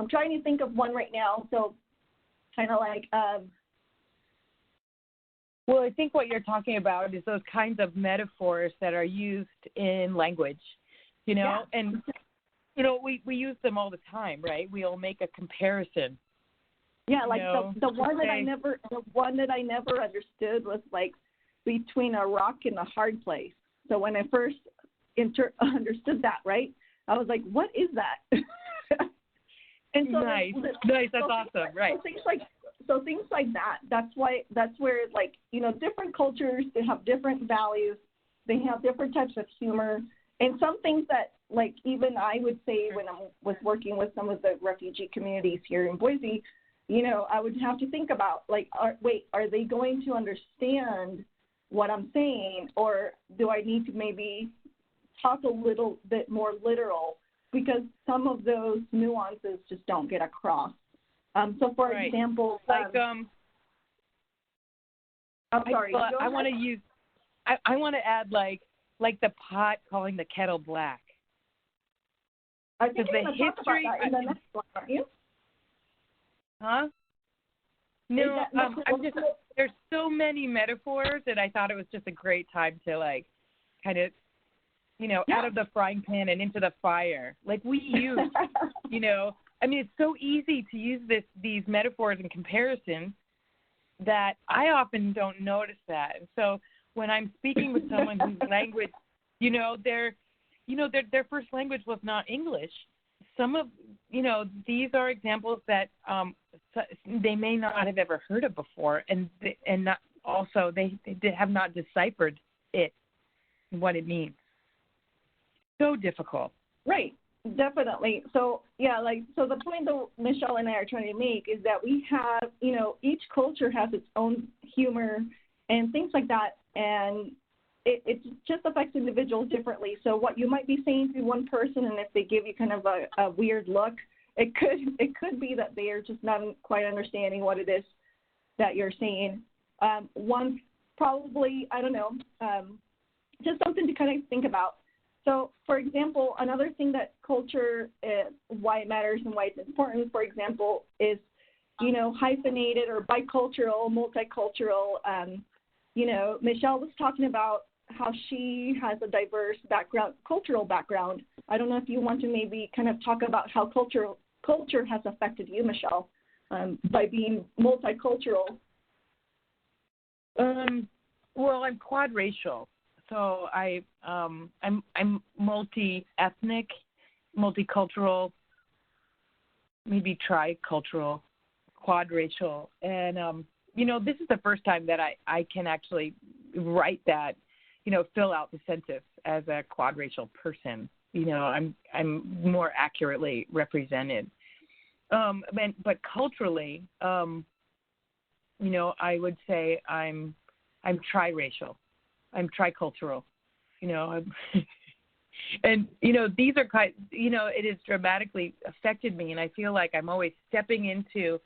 trying to think of one right now. So kind of like, well, I think what you're talking about is those kinds of metaphors that are used in language, and, we use them all the time, right? We'll make a comparison. Yeah, like the one that I never understood was like between a rock and a hard place. So when I first understood that, right, I was like, what is that? And so nice, that's awesome, right? So things like that. That's where like, different cultures, they have different values, they have different types of humor, and some things that, like, even I would say when I was working with some of the refugee communities here in Boise, I would have to think about, like, are they going to understand what I'm saying, or do I need to maybe talk a little bit more literal, because some of those nuances just don't get across. So, for example, like I'm sorry. I want to use. I want to add like the pot calling the kettle black. I think you're going to talk about that in the next one, aren't you? Huh? No, there's so many metaphors, and I thought it was just a great time to, like, kind of, out of the frying pan and into the fire. Like, we use, it's so easy to use these metaphors and comparisons that I often don't notice that. And so when I'm speaking with someone whose language, their first language was not English, some of, these are examples that they may not have ever heard of before, and not also they have not deciphered what it means. So difficult. Right, definitely. So so the point that Michelle and I are trying to make is that we have, each culture has its own humor and things like that, and it just affects individuals differently. So what you might be saying to one person, and if they give you kind of a weird look, it could be that they are just not quite understanding what it is that you're saying. One probably, I don't know, just something to kind of think about. So, for example, another thing that culture, why it matters and why it's important, for example, is, hyphenated or bicultural, multicultural. Michelle was talking about how she has a diverse cultural background. I don't know if you want to maybe kind of talk about how culture has affected you, Michelle, by being multicultural. Well, I'm quad-racial, so I'm multi-ethnic, multicultural, maybe tricultural, quad-racial, and this is the first time that I can actually write that, fill out the census as a quad-racial person. I'm more accurately represented. But culturally, I would say I'm triracial. I'm tricultural. And these are it has dramatically affected me, and I feel like I'm always stepping into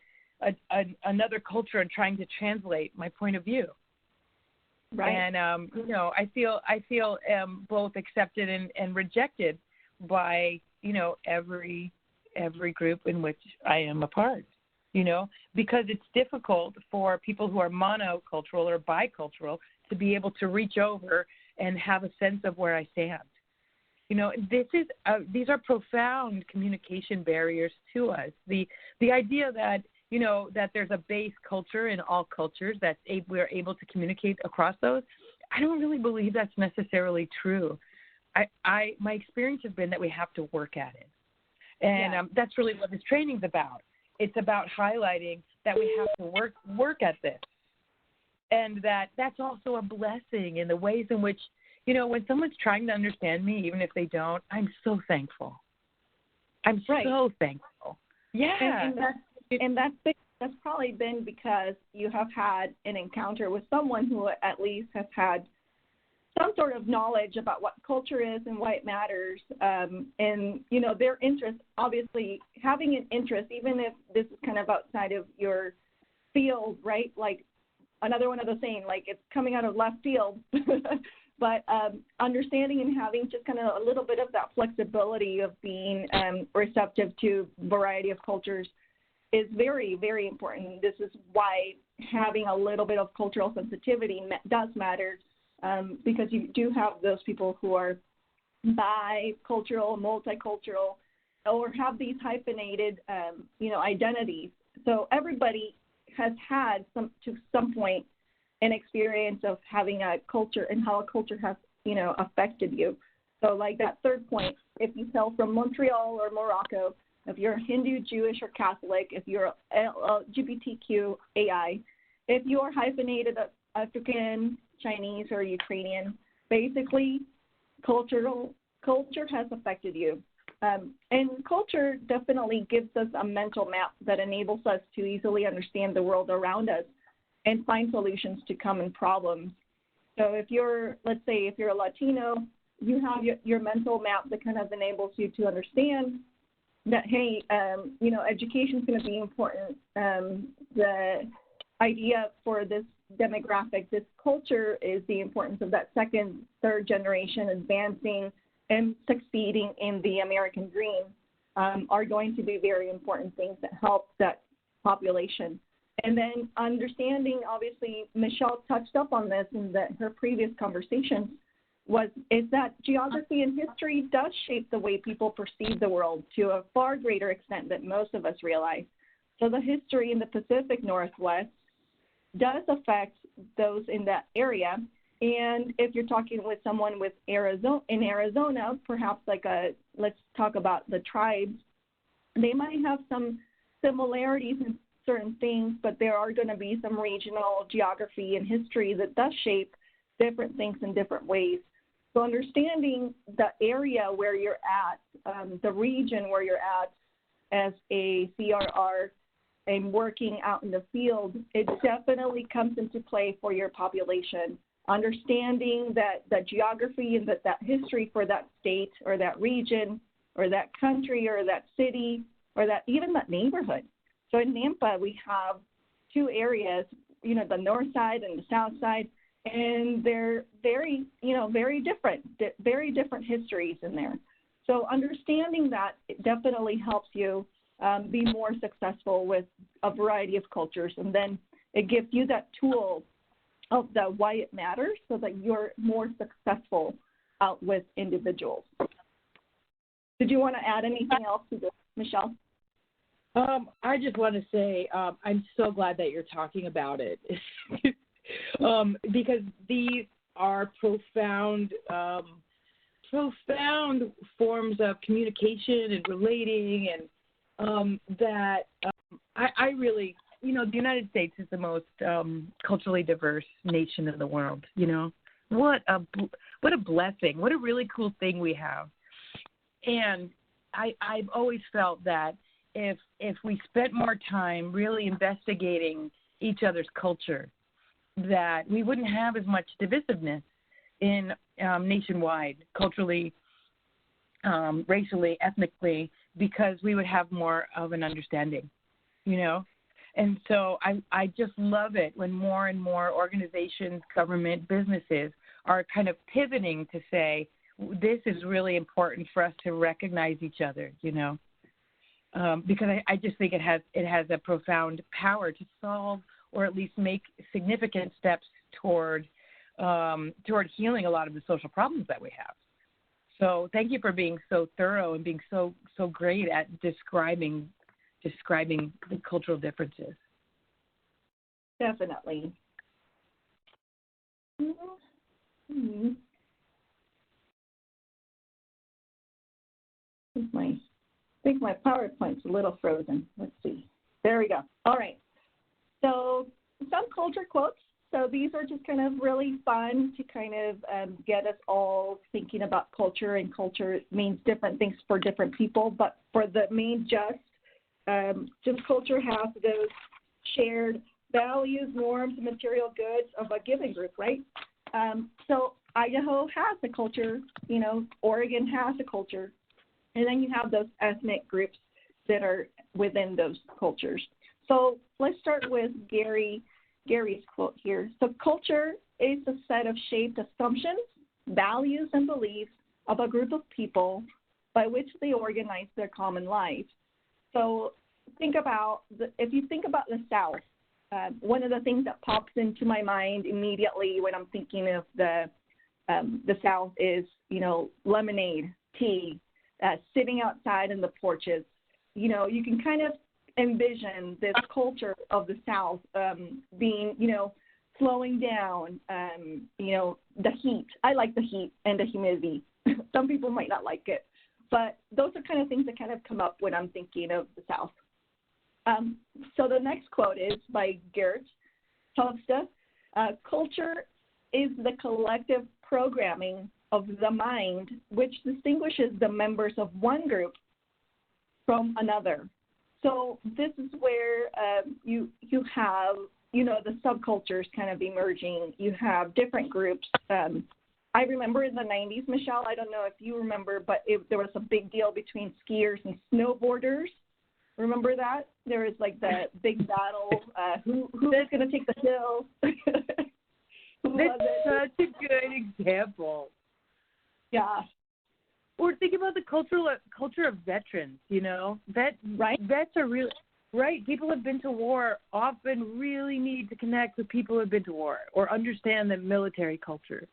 another culture and trying to translate my point of view. Right. And I feel both accepted and rejected by every group in which I am a part. Because it's difficult for people who are monocultural or bicultural to be able to reach over and have a sense of where I stand. These are profound communication barriers to us. The idea that that there's a base culture in all cultures that we're able to communicate across those, I don't really believe that's necessarily true. My experience has been that we have to work at it. And that's really what this training's about. It's about highlighting that we have to work at this. And that's also a blessing in the ways in which, when someone's trying to understand me, even if they don't, I'm so thankful. I'm so thankful. Yeah. And that's probably been because you have had an encounter with someone who at least has had some sort of knowledge about what culture is and why it matters. And, their interest, obviously having an interest, even if this is kind of outside of your field, right? Like another one of the saying, like it's coming out of left field. But understanding and having just kind of a little bit of that flexibility of being receptive to variety of cultures is very, very important. This is why having a little bit of cultural sensitivity does matter, because you do have those people who are bicultural, multicultural, or have these hyphenated, identities. So everybody has had to some point an experience of having a culture and how a culture has, affected you. So like that third point, if you hail from Montreal or Morocco, if you're Hindu, Jewish, or Catholic, if you're LGBTQAI, if you're hyphenated African, Chinese, or Ukrainian, basically culture has affected you. And culture definitely gives us a mental map that enables us to easily understand the world around us and find solutions to common problems. So if you're, let's say, if you're a Latino, you have your mental map that kind of enables you to understand that, hey, education is going to be important. The idea for this demographic, this culture, is the importance of that second, third generation advancing and succeeding in the American dream are going to be very important things that help that population. And then understanding, obviously, Michelle touched up on this in her previous conversations, is that geography and history does shape the way people perceive the world to a far greater extent than most of us realize. So the history in the Pacific Northwest does affect those in that area. And if you're talking with someone in Arizona, perhaps let's talk about the tribes, they might have some similarities in certain things, but there are going to be some regional geography and history that does shape different things in different ways. So understanding the area where you're at, the region where you're at as a CRR and working out in the field, it definitely comes into play for your population. Understanding that geography and that history for that state or that region or that country or that city or even that neighborhood. So in Nampa, we have two areas, the north side and the south side, and they're very different histories in there. So understanding that, it definitely helps you be more successful with a variety of cultures, and then it gives you that tool of the why it matters so that you're more successful out with individuals. Did you want to add anything else to this, Michelle? I just want to say I'm so glad that you're talking about it because these are profound forms of communication and relating, and I really, the United States is the most culturally diverse nation in the world. What a blessing! What a really cool thing we have. And I've always felt that if we spent more time really investigating each other's culture, that we wouldn't have as much divisiveness in nationwide, culturally, racially, ethnically, because we would have more of an understanding, And so I just love it when more and more organizations, government, businesses are kind of pivoting to say, this is really important for us to recognize each other, because I just think it has a profound power to solve or at least make significant steps toward healing a lot of the social problems that we have. So thank you for being so thorough and being so great at describing the cultural differences. Definitely. Mm-hmm. I think my PowerPoint's a little frozen. Let's see. There we go. All right. So some culture quotes. So these are just kind of really fun to kind of get us all thinking about culture, and culture means different things for different people. But for the main just culture has those shared values, norms, and material goods of a given group, right? So Idaho has a culture, Oregon has a culture, and then you have those ethnic groups that are within those cultures. So let's start with Gary's quote here. So culture is a set of shaped assumptions values, and beliefs of a group of people by which they organize their common life. So if you think about the South, one of the things that pops into my mind immediately when I'm thinking of the South is, lemonade, tea, sitting outside in the porches. You can kind of envision this culture of the South being, slowing down, the heat. I like the heat and the humidity. Some people might not like it, but those are kind of things that kind of come up when I'm thinking of the South. So the next quote is by Geert Hofstede. Culture is the collective programming of the mind which distinguishes the members of one group from another. So this is where you have, the subcultures kind of emerging. You have different groups. I remember in the 90s, Michelle, I don't know if you remember, but there was a big deal between skiers and snowboarders. Remember that? There was like the big battle. Who is going to take the hill? That's such a good example. Yeah. Or think about the culture of veterans, Right. Vets are really, right, people who have been to war often really need to connect with people who have been to war or understand the military culture.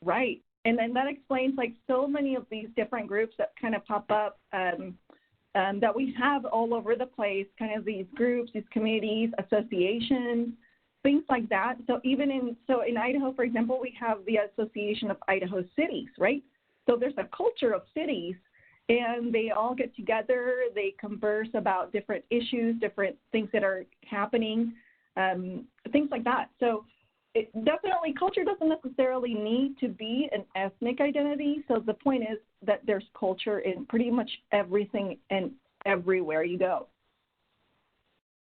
Right. And then that explains like so many of these different groups that kind of pop up that we have all over the place, kind of these groups, these communities, associations, things like that. So in Idaho, for example, we have the Association of Idaho Cities, right? So there's a culture of cities, and they all get together, they converse about different issues, different things that are happening, things like that. So definitely culture doesn't necessarily need to be an ethnic identity. So the point is that there's culture in pretty much everything and everywhere you go.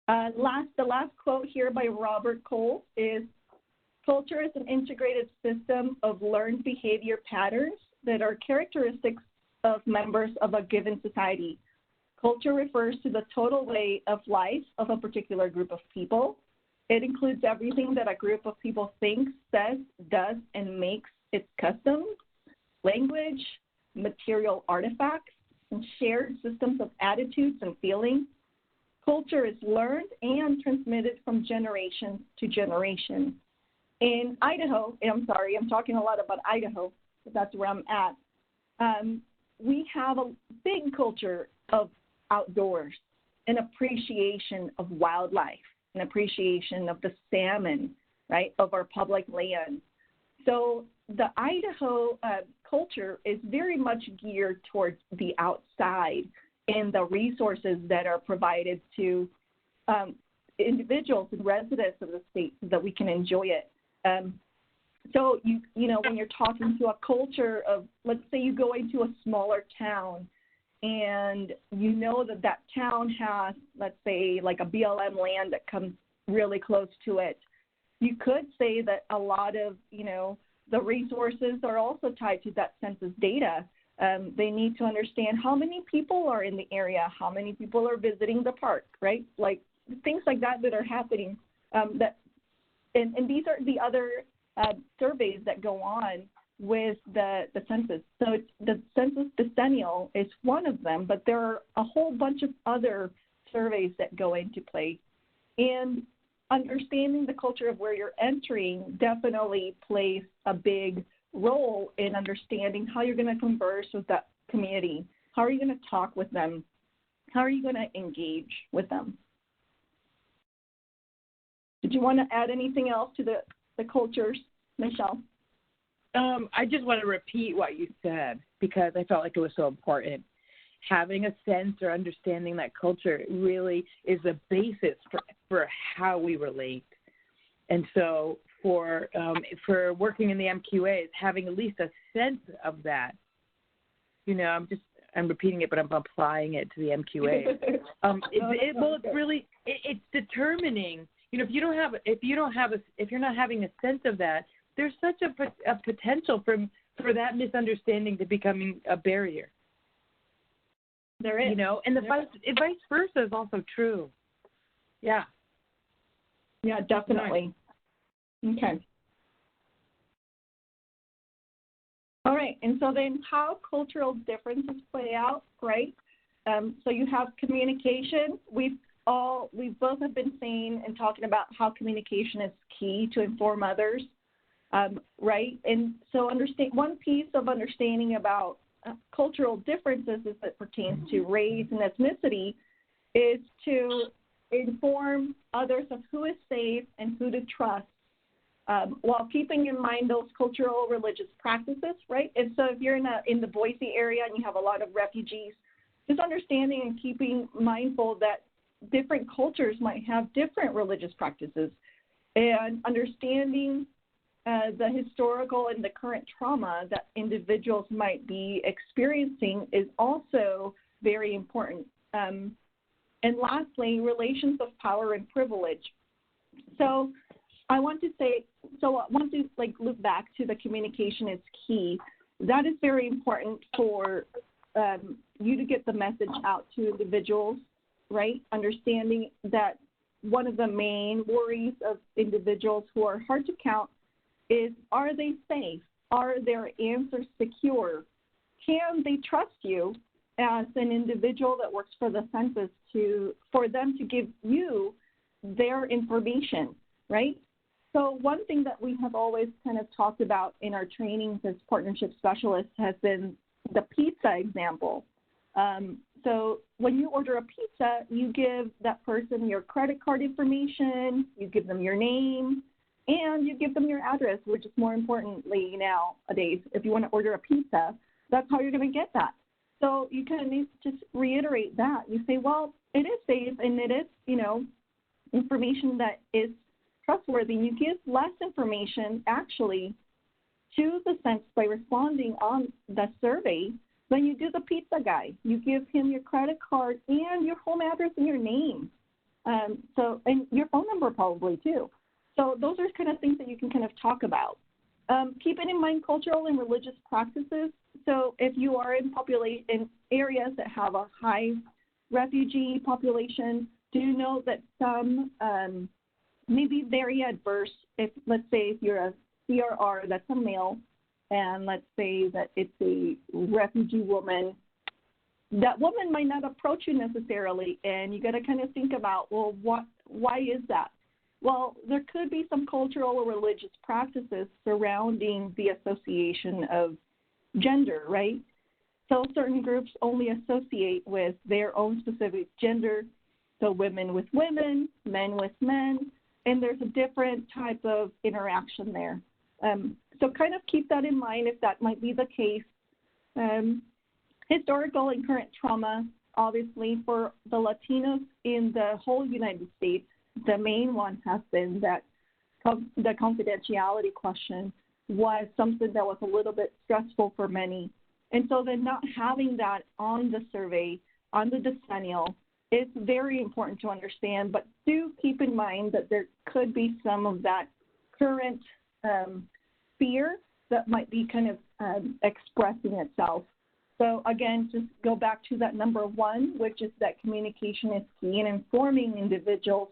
The last quote here by Robert Cole is, culture is an integrated system of learned behavior patterns that are characteristics of members of a given society. Culture refers to the total way of life of a particular group of people. It includes everything that a group of people thinks, says, does, and makes its customs, language, material artifacts, and shared systems of attitudes and feelings. Culture is learned and transmitted from generation to generation. In Idaho, I'm sorry, I'm talking a lot about Idaho, but that's where I'm at. We have a big culture of outdoors, an appreciation of wildlife, an appreciation of the salmon, right, of our public land. So the Idaho culture is very much geared towards the outside and the resources that are provided to individuals and residents of the state so that we can enjoy it. So, when you're talking to a culture of, let's say you go into a smaller town and that town has, let's say, like a BLM land that comes really close to it, you could say that a lot of, the resources are also tied to that census data. They need to understand how many people are in the area, how many people are visiting the park, right? Like things like that are happening. And these are the other surveys that go on with the census. So the census decennial is one of them, but there are a whole bunch of other surveys that go into play. And understanding the culture of where you're entering definitely plays a big role in understanding how you're going to converse with that community. How are you going to talk with them? How are you going to engage with them? Did you want to add anything else to the cultures, Michelle? I just want to repeat what you said because I felt like it was so important. Having a sense or understanding that culture really is the basis for how we relate. And so for working in the MQAs, having at least a sense of that, I'm repeating it, but I'm applying it to the MQA. It's determining. If you're not having a sense of that, there's such a potential for that misunderstanding to becoming a barrier. There is. And the vice versa is also true. Yeah. Yeah, definitely. Okay. All right, and so then how cultural differences play out, right? So you have communication. We both have been saying and talking about how communication is key to inform others, right? And so one piece of understanding about cultural differences as it pertains to race and ethnicity is to inform others of who is safe and who to trust, while keeping in mind those cultural religious practices, right? And so if you're in the Boise area and you have a lot of refugees, just understanding and keeping mindful that different cultures might have different religious practices, and understanding the historical and the current trauma that individuals might be experiencing is also very important. And lastly, relations of power and privilege. So I want to loop back to the communication is key. That is very important for you to get the message out to individuals, right? Understanding that one of the main worries of individuals who are hard to count is, are they safe? Are their answers secure? Can they trust you as an individual that works for the census for them to give you their information, right? So one thing that we have always kind of talked about in our trainings as partnership specialists has been the pizza example. So when you order a pizza, you give that person your credit card information, you give them your name, and you give them your address, which is more importantly nowadays. If you want to order a pizza, that's how you're going to get that. So you kind of need to just reiterate that. You say, well, it is safe and it is, information that is trustworthy. You give less information actually to the census by responding on the survey than you do the pizza guy. You give him your credit card and your home address and your name. And your phone number probably too. So those are kind of things that you can kind of talk about. Keeping in mind cultural and religious practices. So if you are in areas that have a high refugee population, do know that some may be very adverse. Let's say if you're a CRR, that's a male, and let's say that it's a refugee woman, that woman might not approach you necessarily, and you got to kind of think about, well, why is that? Well, there could be some cultural or religious practices surrounding the association of gender, right? So certain groups only associate with their own specific gender, so women with women, men with men, and there's a different type of interaction there. So kind of keep that in mind if that might be the case. Historical and current trauma, obviously, for the Latinos in the whole United States, the main one has been that the confidentiality question was something that was a little bit stressful for many. And so then not having that on the survey, on the decennial, is very important to understand, but do keep in mind that there could be some of that current fear that might be kind of expressing itself. So again, just go back to that number one, which is that communication is key in informing individuals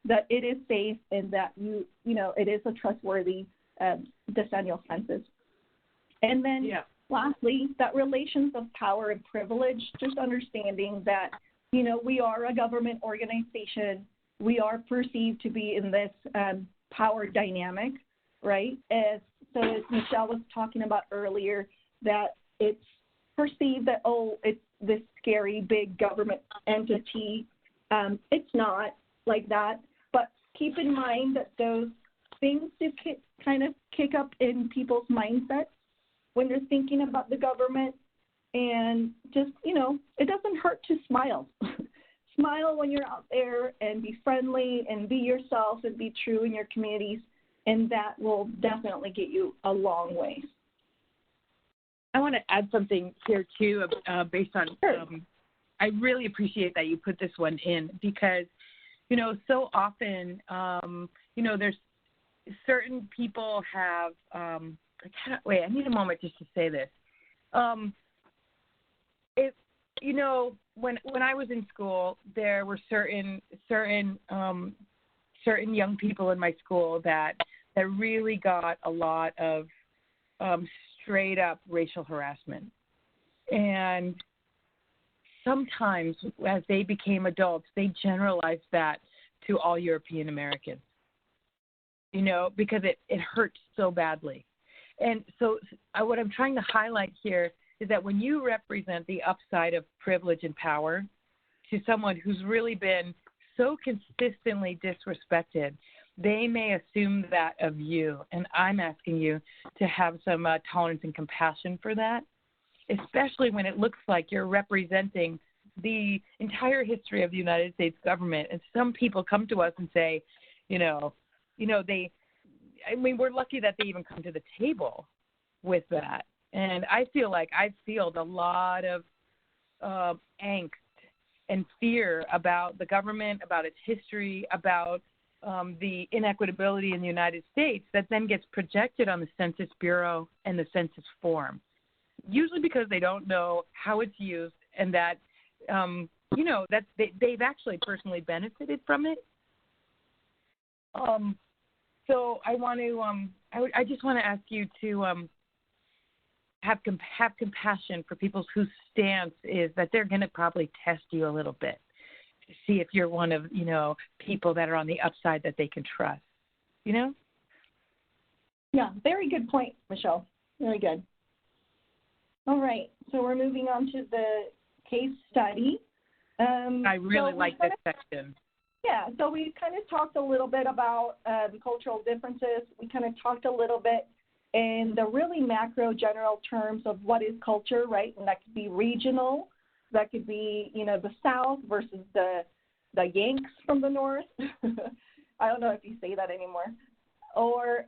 that it is safe and that it is a trustworthy decennial census. And then lastly, that relations of power and privilege, just understanding that, we are a government organization. We are perceived to be in this power dynamic, right? So as Michelle was talking about earlier, that it's perceived that, it's this scary big government entity. It's not like that, but keep in mind that those things do kind of kick up in people's mindsets when they're thinking about the government. And just, it doesn't hurt to smile. Smile when you're out there and be friendly and be yourself and be true in your communities, and that will definitely get you a long way. I want to add something here, too, based on I really appreciate that you put this one in because, so often, there's certain people have I need a moment just to say this. When I was in school, there were certain young people in my school that really got a lot of straight up racial harassment. And sometimes as they became adults, they generalized that to all European Americans, because it hurts so badly. And so what I'm trying to highlight here is that when you represent the upside of privilege and power to someone who's really been so consistently disrespected, they may assume that of you. And I'm asking you to have some tolerance and compassion for that, especially when it looks like you're representing the entire history of the United States government. And some people come to us and say, we're lucky that they even come to the table with that. And I feel like I've felt a lot of angst and fear about the government, about its history, about the inequitability in the United States that then gets projected on the Census Bureau and the census form, usually because they don't know how it's used and that, that they've actually personally benefited from it. So I want to, I just want to ask you to have compassion for people whose stance is that they're going to probably test you a little bit to see if you're one of, people that are on the upside that they can trust, Yeah, very good point, Michelle. Very good. All right, so we're moving on to the case study. I really like this section. Yeah, so we kind of talked a little bit about the cultural differences. We kind of talked a little bit in the really macro general terms of what is culture, right? And that could be regional. That could be, the South versus the Yanks from the North. I don't know if you say that anymore. Or,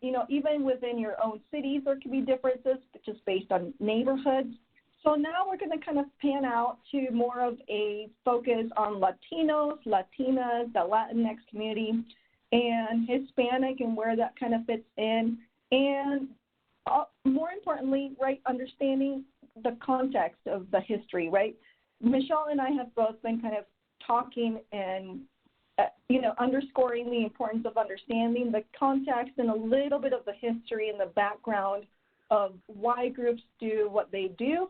even within your own cities, there could be differences just based on neighborhoods. So now we're going to kind of pan out to more of a focus on Latinos, Latinas, the Latinx community, and Hispanic and where that kind of fits in. And more importantly, right, understanding the context of the history, right? Michelle and I have both been kind of talking and, underscoring the importance of understanding the context and a little bit of the history and the background of why groups do what they do.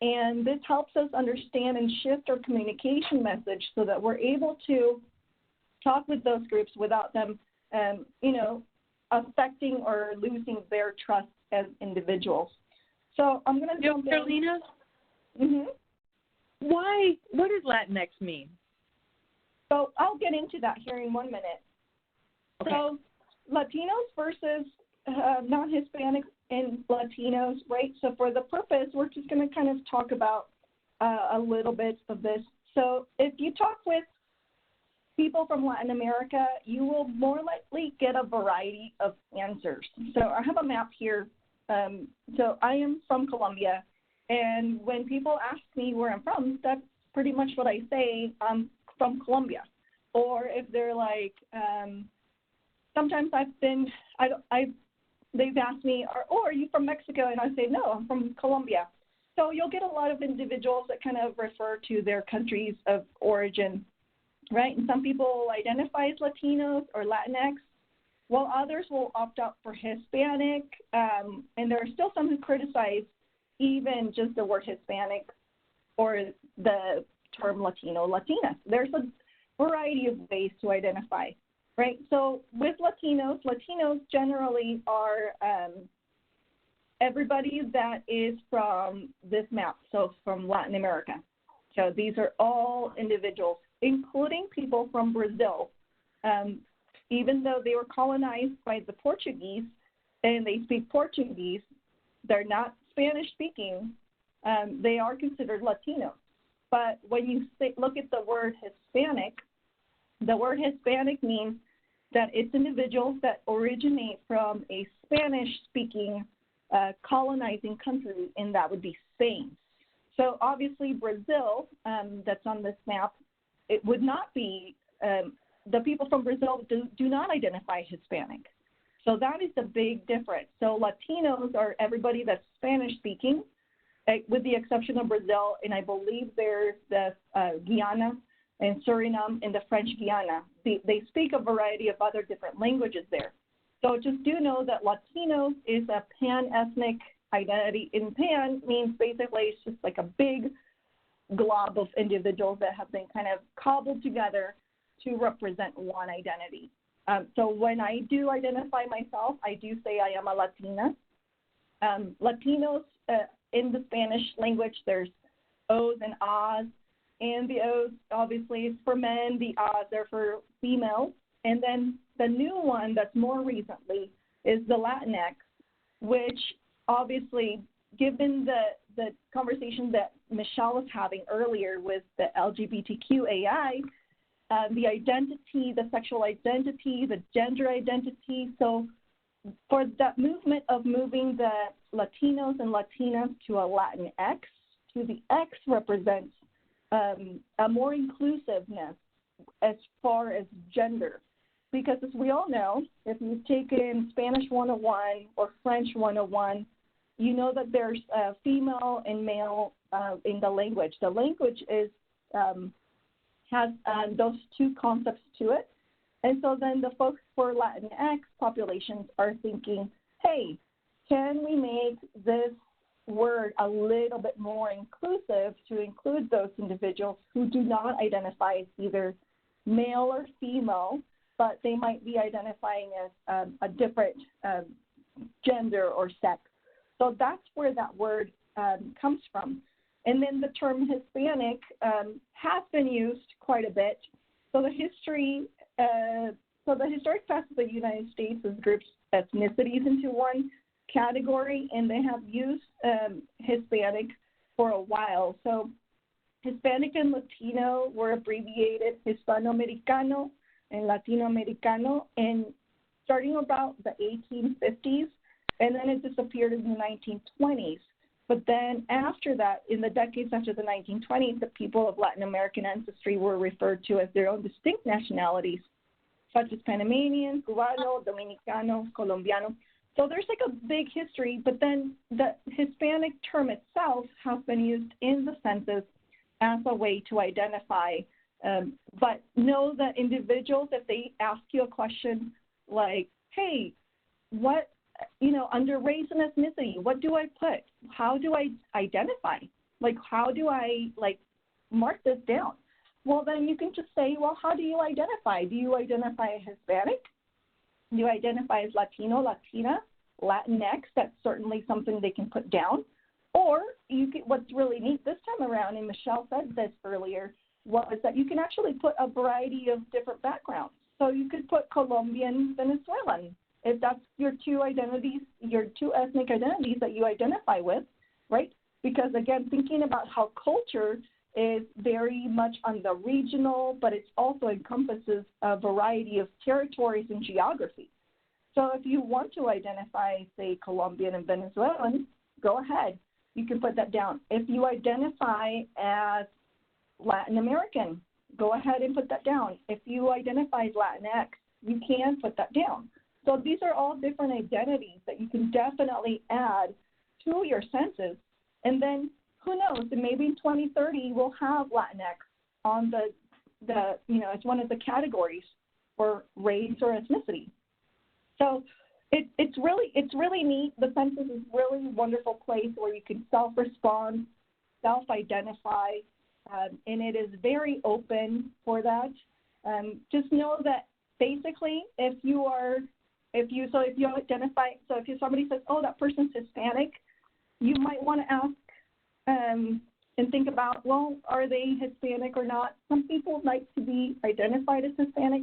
And this helps us understand and shift our communication message so that we're able to talk with those groups without them, affecting or losing their trust as individuals. So I'm going to jump in. Carolina, what does Latinx mean? So I'll get into that here in 1 minute. Okay. So Latinos versus non-Hispanics and Latinos, right? So for the purpose, we're just going to kind of talk about a little bit of this. So if you talk with people from Latin America, you will more likely get a variety of answers. So I have a map here. So I am from Colombia, and when people ask me where I'm from, that's pretty much what I say. I'm from Colombia. Or if they're like, sometimes they've asked me, are you from Mexico? And I say, no, I'm from Colombia. So you'll get a lot of individuals that kind of refer to their countries of origin, right? And some people identify as Latinos or Latinx, while others will opt out for Hispanic. And there are still some who criticize even just the word Hispanic or the term Latino, Latina. There's a variety of ways to identify. Right, so with Latinos generally are everybody that is from this map, so from Latin America. So these are all individuals, including people from Brazil. Even though they were colonized by the Portuguese and they speak Portuguese, they're not Spanish speaking. They are considered Latinos. But when you look at the word Hispanic, the word Hispanic means that it's individuals that originate from a Spanish-speaking colonizing country, and that would be Spain. So obviously Brazil, that's on this map, it would not be, the people from Brazil do not identify Hispanic. So that is the big difference. So Latinos are everybody that's Spanish-speaking, with the exception of Brazil, and I believe there's the Guyana and Suriname and the French Guiana. They speak a variety of other different languages there. So just do know that Latinos is a pan-ethnic identity in PAN means basically it's just like a big glob of individuals that have been kind of cobbled together to represent one identity. So when I do identify myself, I do say I am a Latina. Latinos, in the Spanish language, there's O's and A's, and the O's obviously is for men, the A's are for females. And then the new one that's more recently is the Latinx, which obviously, given the conversation that Michelle was having earlier with the LGBTQAI, the identity, the sexual identity, the gender identity. So for that movement of moving the Latinos and Latinas to a Latinx, to the X represents a more inclusiveness as far as gender. Because as we all know, if you've taken Spanish 101 or French 101, you know that there's female and male in the language. The language is has those two concepts to it. And so then the folks for Latinx populations are thinking, hey, can we make this word a little bit more inclusive to include those individuals who do not identify as either male or female, but they might be identifying as a different gender or sex. So that's where that word comes from. And then the term Hispanic has been used quite a bit. So the history, the historic past of the United States has grouped ethnicities into one category, and they have used Hispanic for a while. So Hispanic and Latino were abbreviated Hispanoamericano and Latinoamericano, and starting about the 1850s, and then it disappeared in the 1920s. But then after that, in the decades after the 1920s, the people of Latin American ancestry were referred to as their own distinct nationalities, such as Panamanian, Cubano, Dominicano, Colombiano. So there's like a big history, but then the Hispanic term itself has been used in the census as a way to identify. But know that individuals, if they ask you a question like, hey, what, under race and ethnicity, what do I put? How do I identify? Like, how do I, mark this down? Well, then you can just say, well, how do you identify? Do you identify as Hispanic? Do you identify as Latino, Latina, Latinx? That's certainly something they can put down. Or you can, what's really neat this time around, and Michelle said this earlier, was that you can actually put a variety of different backgrounds. So you could put Colombian, Venezuelan, if that's your two identities, your two ethnic identities that you identify with, right? Because again, thinking about how culture is very much on the regional, but it also encompasses a variety of territories and geography. So if you want to identify, say, Colombian and Venezuelan, go ahead. You can put that down. If you identify as Latin American, go ahead and put that down. If you identify as Latinx, you can put that down. So these are all different identities that you can definitely add to your census. And then who knows, and maybe in 2030 we'll have Latinx on the as one of the categories for race or ethnicity. So it's really neat. The census is really a wonderful place where you can self-respond, self-identify, and it is very open for that. Just know that basically if somebody says, oh, that person's Hispanic, you might want to ask and think about, well, are they Hispanic or not? Some people like to be identified as Hispanic.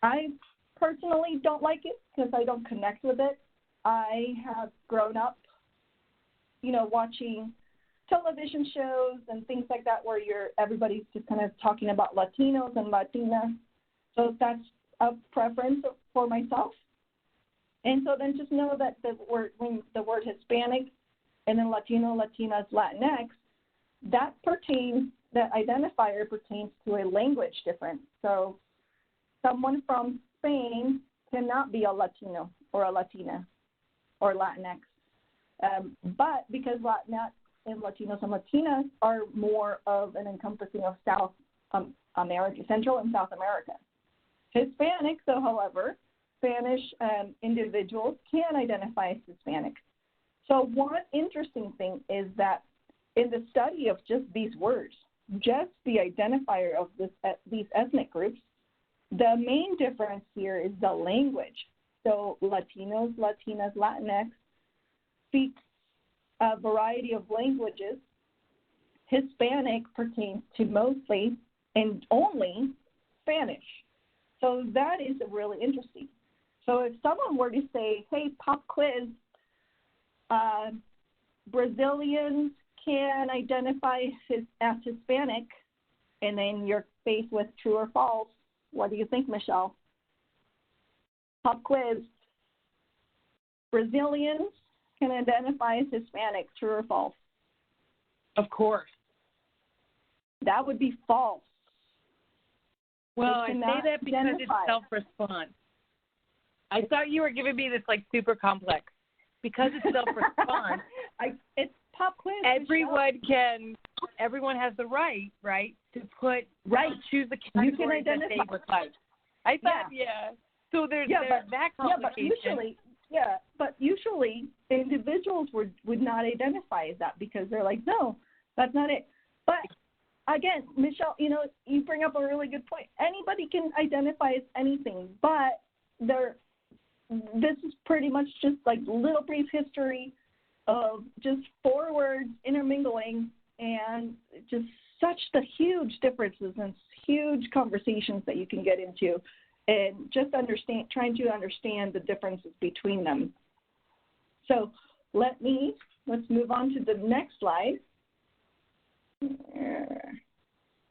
I personally don't like it because I don't connect with it. I have grown up, watching television shows and things like that where everybody's just kind of talking about Latinos and Latinas. So that's a preference for myself. And so then just know that when the word Hispanic and then Latino, Latinas, Latinx, that identifier pertains to a language difference. So someone from Spain cannot be a Latino or a Latina or Latinx. But because Latinx and Latinos and Latinas are more of an encompassing of South America, Central and South America. Hispanics, though, however, Spanish individuals can identify as Hispanic. So one interesting thing is that in the study of just these words, just the identifier of these ethnic groups, the main difference here is the language. So Latinos, Latinas, Latinx speak a variety of languages. Hispanic pertains to mostly and only Spanish. So that is really interesting. So if someone were to say, hey, pop quiz, Brazilians can identify as Hispanic, and then you're faced with true or false, what do you think, Michelle? Pop quiz. Brazilians can identify as Hispanic, true or false? Of course. That would be false. Well, I say that because it's self-response. I thought you were giving me this like super complex. Because it's self-response, it's pop quiz. Everyone has the right, to choose the category that they would like. I thought, So there's that complication. But usually individuals would not identify as that because they're like, no, that's not it. But again, Michelle, you bring up a really good point. Anybody can identify as anything, but this is pretty much just like little brief history of just 4 words intermingling and just such the huge differences and huge conversations that you can get into and just trying to understand the differences between them. So let's move on to the next slide.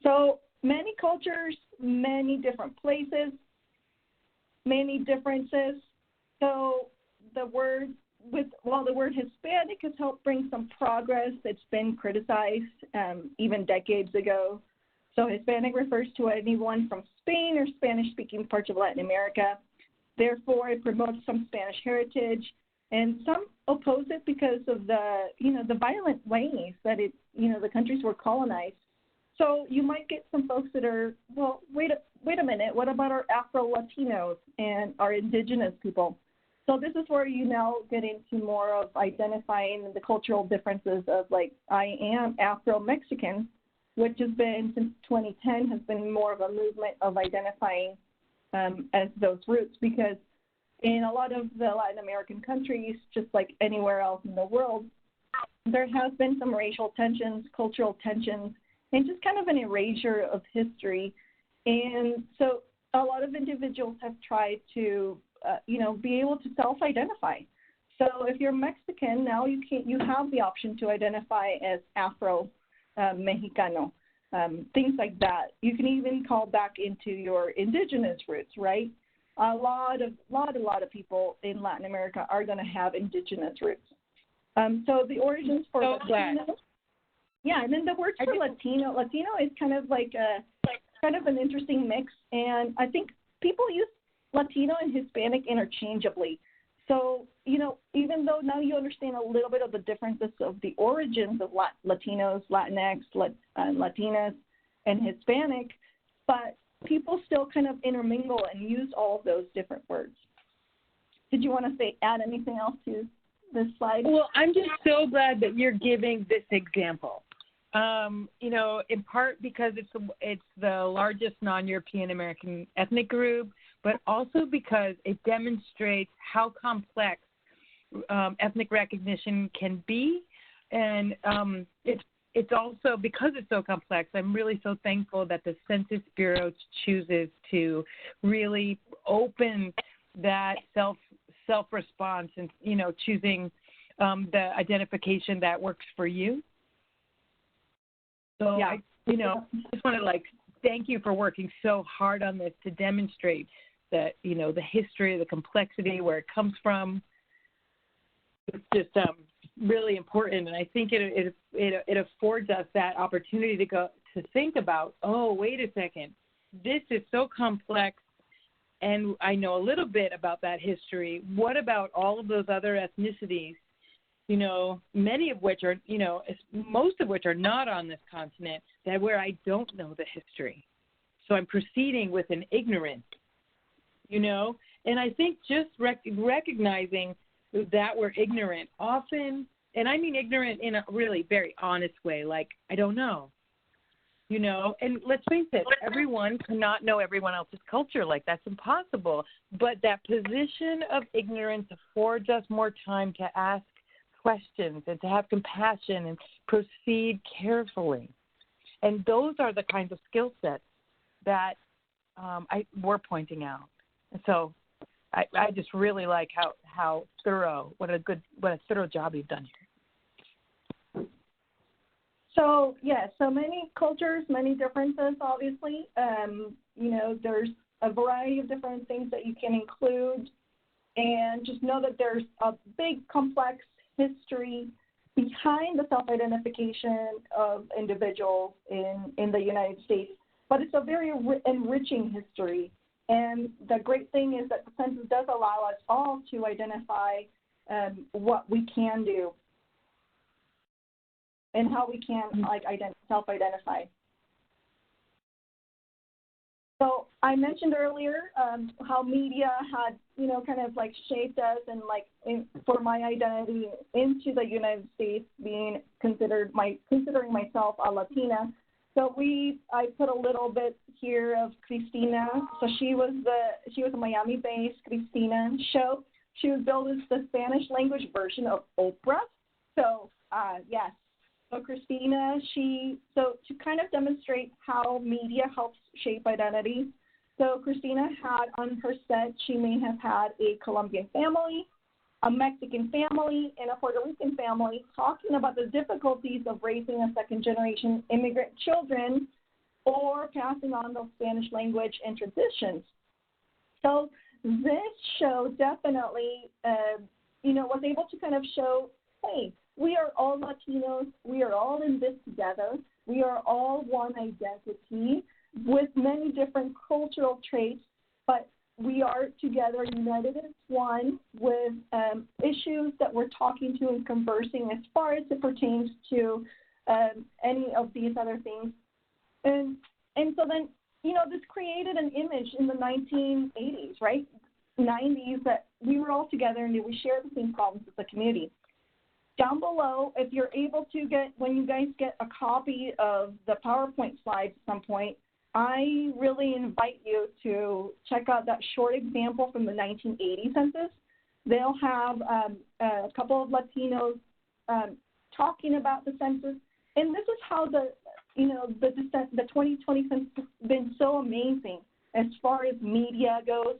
So many cultures, many different places, many differences. So the word Hispanic has helped bring some progress, it's been criticized even decades ago. So Hispanic refers to anyone from Spain or Spanish-speaking parts of Latin America. Therefore, it promotes some Spanish heritage, and some oppose it because of the violent ways that the countries were colonized. So you might get some folks that are, well, wait a minute, what about our Afro-Latinos and our indigenous people? So this is where you now get into more of identifying the cultural differences of like, I am Afro-Mexican, which has been, since 2010, has been more of a movement of identifying as those roots, because in a lot of the Latin American countries, just like anywhere else in the world, there has been some racial tensions, cultural tensions, and just kind of an erasure of history. And so a lot of individuals have tried to, be able to self-identify. So if you're Mexican, now you have the option to identify as Afro-Mexicano, things like that. You can even call back into your indigenous roots, right? A lot of people in Latin America are going to have indigenous roots. So the origins for Latino. Yeah, and then the words for Latino. Latino is kind of like an interesting mix, and I think people use Latino and Hispanic interchangeably. So, even though now you understand a little bit of the differences of the origins of Latinos, Latinx, Latinas, and Hispanic, but people still kind of intermingle and use all of those different words. Did you want to add anything else to this slide? Well, I'm just so glad that you're giving this example. In part because it's the largest non-European American ethnic group, but also because it demonstrates how complex ethnic recognition can be. And it's also, because it's so complex, I'm really so thankful that the Census Bureau chooses to really open that self-response and, choosing the identification that works for you. So I just want to thank you for working so hard on this to demonstrate that, the history, the complexity, where it comes from. It's just really important. And I think it affords us that opportunity to think about, oh, wait a second, this is so complex. And I know a little bit about that history. What about all of those other ethnicities? Many of which are, most of which are not on this continent, where I don't know the history. So I'm proceeding with an ignorance, and I think just recognizing that we're ignorant, often, and I mean ignorant in a really very honest way, like, I don't know, you know, and let's face it, everyone cannot know everyone else's culture, like that's impossible, but that position of ignorance affords us more time to ask questions and to have compassion and proceed carefully. And those are the kinds of skill sets that we're pointing out. And so I just really like how thorough, what a thorough job you've done here. So, yeah, so many cultures, many differences, obviously. You know, there's a variety of different things that you can include. And just know that there's a big, complex history behind the self-identification of individuals in the United States. But it's a very enriching history. And the great thing is that the census does allow us all to identify what we can do and how we can self-identify. So I mentioned earlier how media had, you know, kind of like shaped us and for my identity into the United States, considering myself a Latina. So I put a little bit here of Christina. So she was a Miami-based Christina show. She was billed as the Spanish language version of Oprah. So yes. So Christina, to kind of demonstrate how media helps shape identity. So Christina had on her set, she may have had a Colombian family, a Mexican family, and a Puerto Rican family, talking about the difficulties of raising a second-generation immigrant children or passing on the Spanish language and traditions. So this show definitely, was able to kind of show, hey, we are all Latinos. We are all in this together. We are all one identity with many different cultural traits, but we are together, united as one, with issues that we're talking to and conversing as far as it pertains to any of these other things. And so then, this created an image in the 1980s, right? 90s, that we were all together and we shared the same problems as a community. Down below, if you're able to when you guys get a copy of the PowerPoint slides at some point, I really invite you to check out that short example from the 1980 census. They'll have a couple of Latinos talking about the census, and this is how the 2020 census has been so amazing as far as media goes,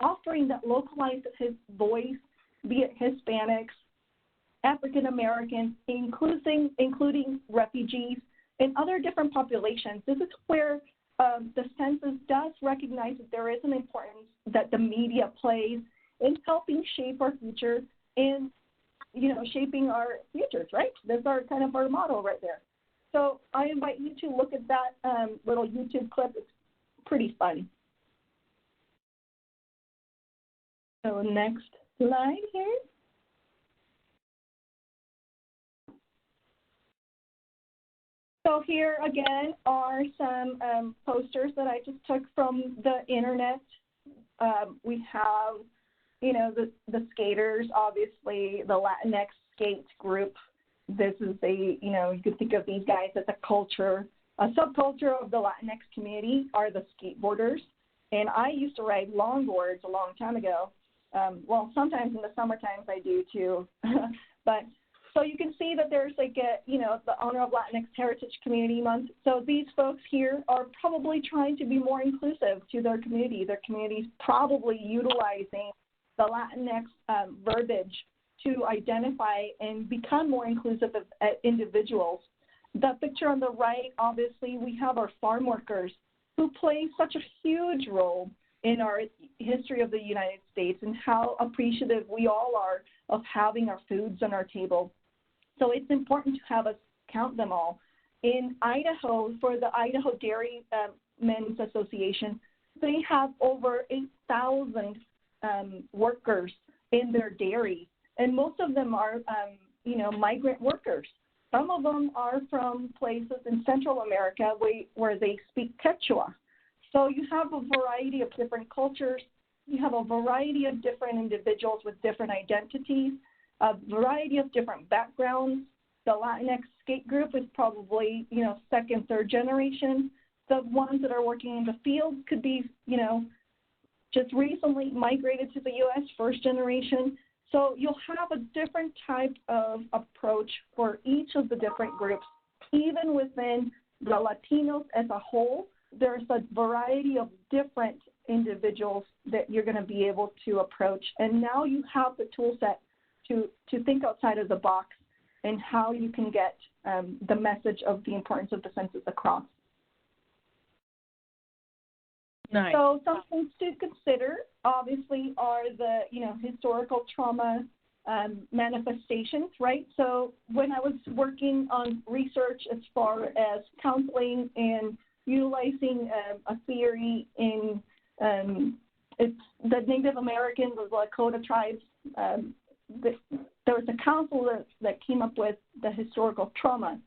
offering that localized voice, be it Hispanics, African Americans, including refugees, and other different populations. This is where the census does recognize that there is an importance that the media plays in helping shape our future and, shaping our futures, right? That's kind of our motto right there. So I invite you to look at that little YouTube clip. It's pretty fun. So next slide here. So here again are some posters that I just took from the internet. We have, the skaters, obviously, the Latinx skate group. This is you could think of these guys as a subculture of the Latinx community are the skateboarders. And I used to ride longboards a long time ago. Well, sometimes in the summer times I do too, but so you can see that there's the Honor of Latinx Heritage Community Month. So these folks here are probably trying to be more inclusive to their community. Their community's probably utilizing the Latinx verbiage to identify and become more inclusive of individuals. The picture on the right, obviously, we have our farm workers who play such a huge role in our history of the United States and how appreciative we all are of having our foods on our table. So it's important to have us count them all. In Idaho, for the Idaho Dairy Men's Association, they have over 8,000 workers in their dairy, and most of them are, migrant workers. Some of them are from places in Central America where they speak Quechua. So you have a variety of different cultures you have a variety of different individuals with different identities, a variety of different backgrounds. The Latinx skate group is probably, second, third generation. The ones that are working in the field could be, just recently migrated to the U.S., first generation. So you'll have a different type of approach for each of the different groups. Even within the Latinos as a whole, there's a variety of different individuals that you're going to be able to approach. And now you have the tool set to think outside of the box and how you can get the message of the importance of the census across. Nice. So some things to consider, obviously, are the, historical trauma manifestations, right? So when I was working on research as far as counseling and utilizing a theory in it's the Native Americans, the Lakota tribes, there was a counselor that came up with the historical trauma,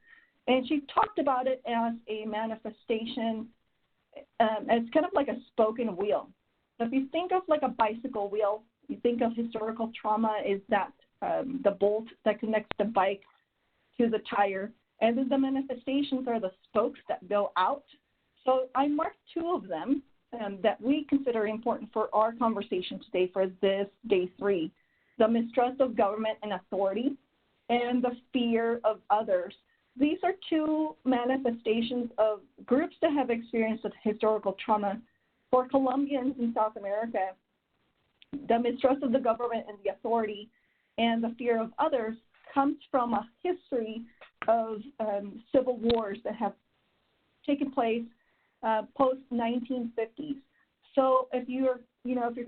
and she talked about it as a manifestation. It's kind of like a spoken wheel. So if you think of like a bicycle wheel, you think of historical trauma is that the bolt that connects the bike to the tire, and then the manifestations are the spokes that go out. So I marked two of them that we consider important for our conversation today for this day 3, the mistrust of government and authority and the fear of others. These are two manifestations of groups that have experienced historical trauma. For Colombians in South America, the mistrust of the government and the authority and the fear of others comes from a history of civil wars that have taken place post-1950s. So if you're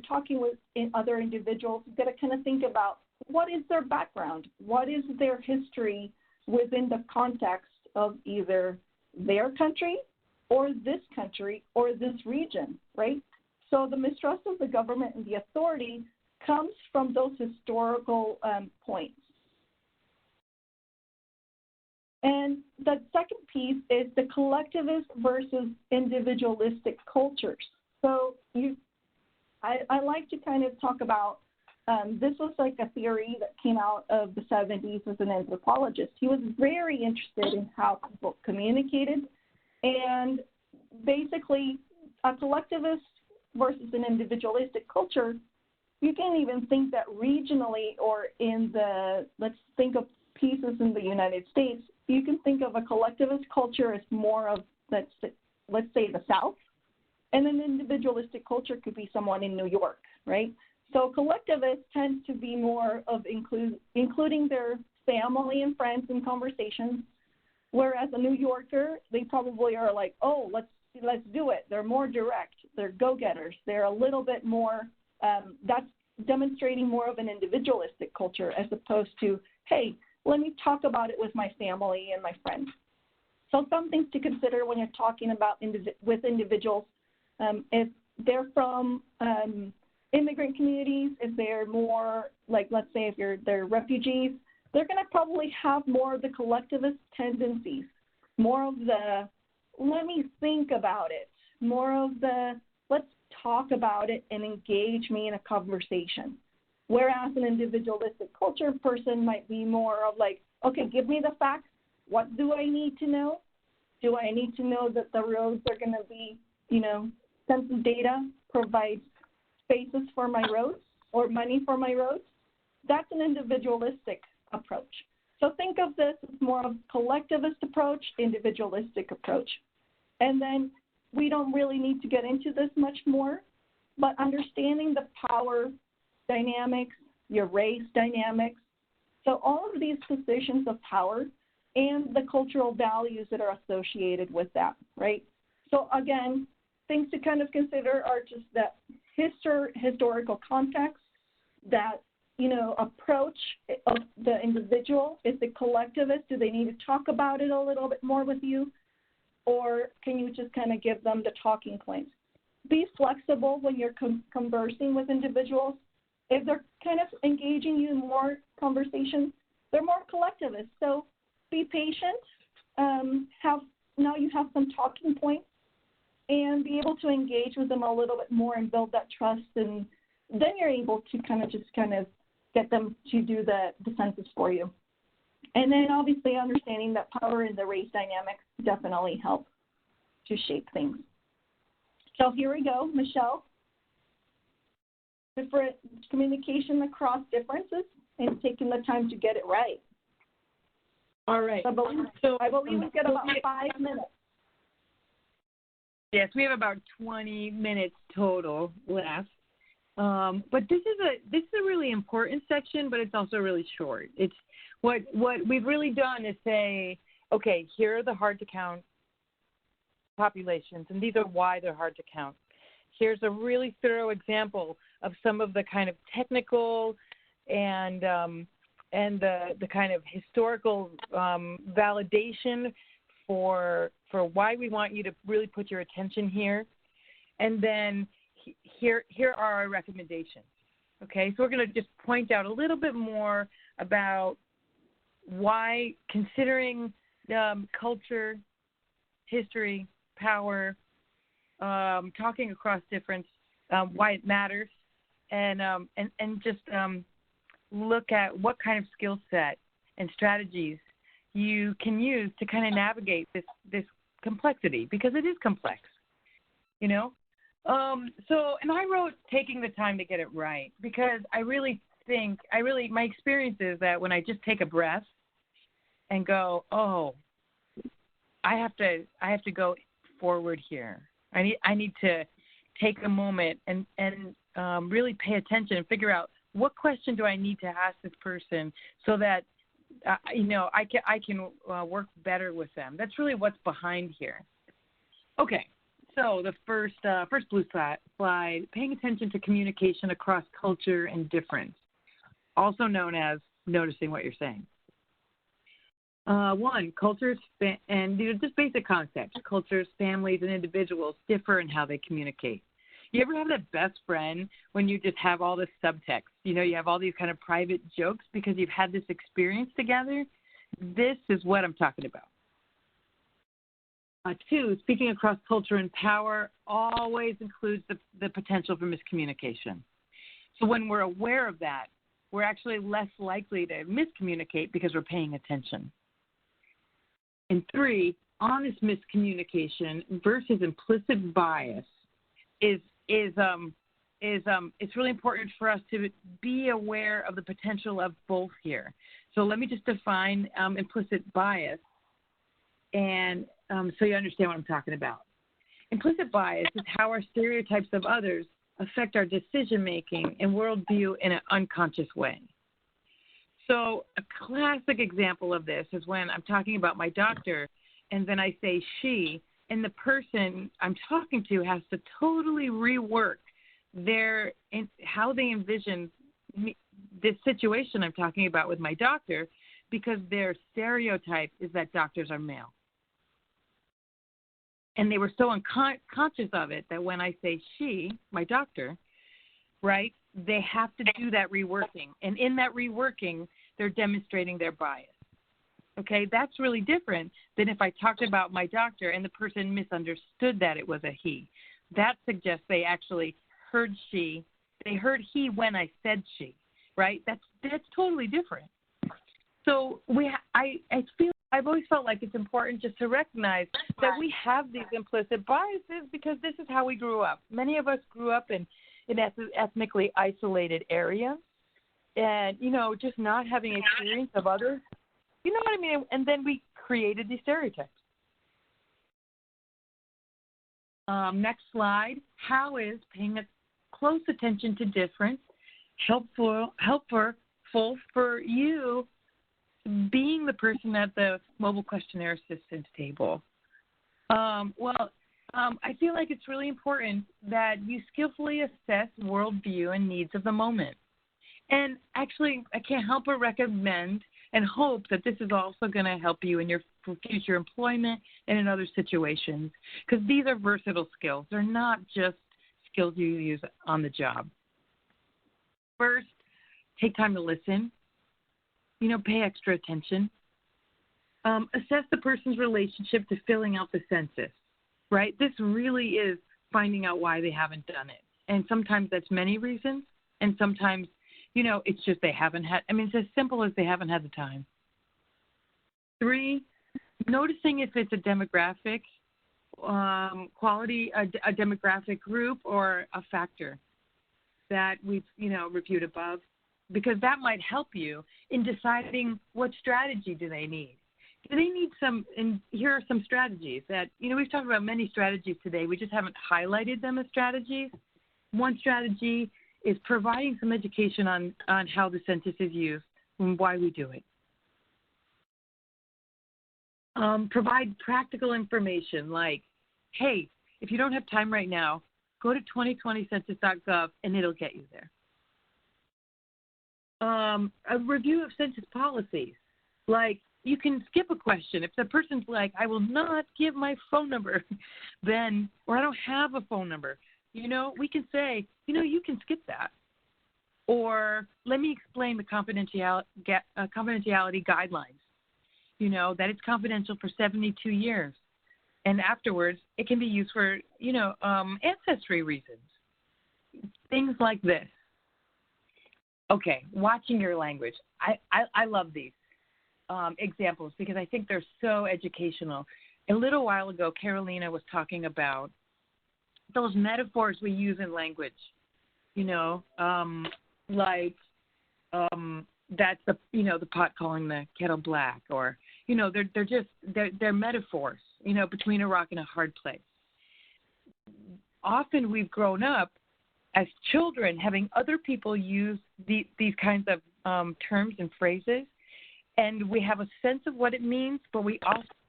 talking with other individuals, you've got to kind of think about what is their background, what is their history within the context of either their country or this country or this region, right? So the mistrust of the government and the authority comes from those historical points. And the second piece is the collectivist versus individualistic cultures. So I like to kind of talk about, this was like a theory that came out of the 70s as an anthropologist. He was very interested in how people communicated, and basically a collectivist versus an individualistic culture, you can even think that regionally or in the, let's think of pieces in the United States, you can think of a collectivist culture as more of, let's say the South, and an individualistic culture could be someone in New York, right? So collectivists tend to be more of including their family and friends in conversations, whereas a New Yorker, they probably are like, oh, let's do it. They're more direct. They're go-getters. They're a little bit more, that's demonstrating more of an individualistic culture as opposed to, hey, let me talk about it with my family and my friends. So some things to consider when you're talking about with individuals, if they're from immigrant communities, if they're more like, let's say if they're refugees, they're going to probably have more of the collectivist tendencies, more of the let me think about it, more of the let's talk about it and engage me in a conversation. Whereas an individualistic culture person might be more of like, okay, give me the facts. What do I need to know? Do I need to know that the roads are going to be, census data provides spaces for my roads or money for my roads? That's an individualistic approach. So think of this as more of collectivist approach, individualistic approach. And then we don't really need to get into this much more, but understanding the power dynamics, your race dynamics, so all of these positions of power and the cultural values that are associated with that, right? So again, things to kind of consider are just that historical context, that, approach of the individual. Is the collectivist, do they need to talk about it a little bit more with you? Or can you just kind of give them the talking points? Be flexible when you're conversing with individuals. If they're kind of engaging you in more conversations, they're more collectivist. So be patient. Now you have some talking points, and be able to engage with them a little bit more and build that trust and then you're able to kind of get them to do the census for you. And then obviously understanding that power and the race dynamics definitely help to shape things. So here we go, Michelle. Different communication across differences and taking the time to get it right. All right. I believe we've got about 5 minutes. Yes, we have about 20 minutes total left. But this is a really important section, but it's also really short. It's what we've really done is say, okay, here are the hard to count populations, and these are why they're hard to count. Here's a really thorough example of some of the kind of technical and the kind of historical validation for why we want you to really put your attention here. And then here are our recommendations. Okay, so we're going to just point out a little bit more about why considering culture, history, power, talking across difference, why it matters, and just look at what kind of skill set and strategies you can use to kind of navigate this complexity, because it is complex, you know. And I wrote taking the time to get it right, because my experience is that when I just take a breath and go, oh, I have to go forward here. I need to take a moment and really pay attention and figure out what question do I need to ask this person so that I can work better with them. That's really what's behind here. Okay, so the first blue slide, paying attention to communication across culture and difference, also known as noticing what you're saying. One, cultures, and these are just basic concepts. Cultures, families, and individuals differ in how they communicate. You ever have that best friend when you just have all this subtext? You know, you have all these kind of private jokes because you've had this experience together? This is what I'm talking about. Two, speaking across culture and power always includes the potential for miscommunication. So when we're aware of that, we're actually less likely to miscommunicate because we're paying attention. And three, honest miscommunication versus implicit bias is it's really important for us to be aware of the potential of both here. So let me just define implicit bias, and so you understand what I'm talking about. Implicit bias is how our stereotypes of others affect our decision-making and worldview in an unconscious way. So a classic example of this is when I'm talking about my doctor, and then I say she, and the person I'm talking to has to totally rework how they envision this situation I'm talking about with my doctor, because their stereotype is that doctors are male. And they were so unconscious of it that when I say she, my doctor, right, they have to do that reworking. And in that reworking, they're demonstrating their bias. Okay, that's really different than if I talked about my doctor and the person misunderstood that it was a he. That suggests they actually heard she. They heard he when I said she, right? That's totally different. So I've always felt like it's important just to recognize that we have these implicit biases because this is how we grew up. Many of us grew up in ethnically isolated areas, and just not having experience of others. You know what I mean? And then we created these stereotypes. Next slide. How is paying a close attention to difference helpful for you being the person at the mobile questionnaire assistance table? I feel like it's really important that you skillfully assess worldview and needs of the moment. And actually, I can't help but recommend and hope that this is also going to help you in your future employment and in other situations, because these are versatile skills. They're not just skills you use on the job. First, take time to listen. Pay extra attention. Assess the person's relationship to filling out the census, right? This really is finding out why they haven't done it. And sometimes that's many reasons, And sometimes, it's just they haven't had, it's as simple as they haven't had the time. 3, noticing if it's a demographic quality, a demographic group or a factor that we've, reviewed above, because that might help you in deciding what strategy do they need. Do they need some, and here are some strategies that, we've talked about many strategies today. We just haven't highlighted them as strategies. One strategy is providing some education on how the census is used and why we do it. Provide practical information like, hey, if you don't have time right now, go to 2020census.gov and it'll get you there. A review of census policies, like you can skip a question. If the person's like, I will not give my phone number, then, or I don't have a phone number, we can say, you can skip that. Or let me explain the confidentiality guidelines, that it's confidential for 72 years. And afterwards, it can be used for, ancestry reasons, things like this. Okay, watching your language. I love these examples because I think they're so educational. A little while ago, Carolina was talking about those metaphors we use in language, like that's the pot calling the kettle black, or, they're metaphors, between a rock and a hard place. Often we've grown up as children having other people use these kinds of terms and phrases, and we have a sense of what it means, but we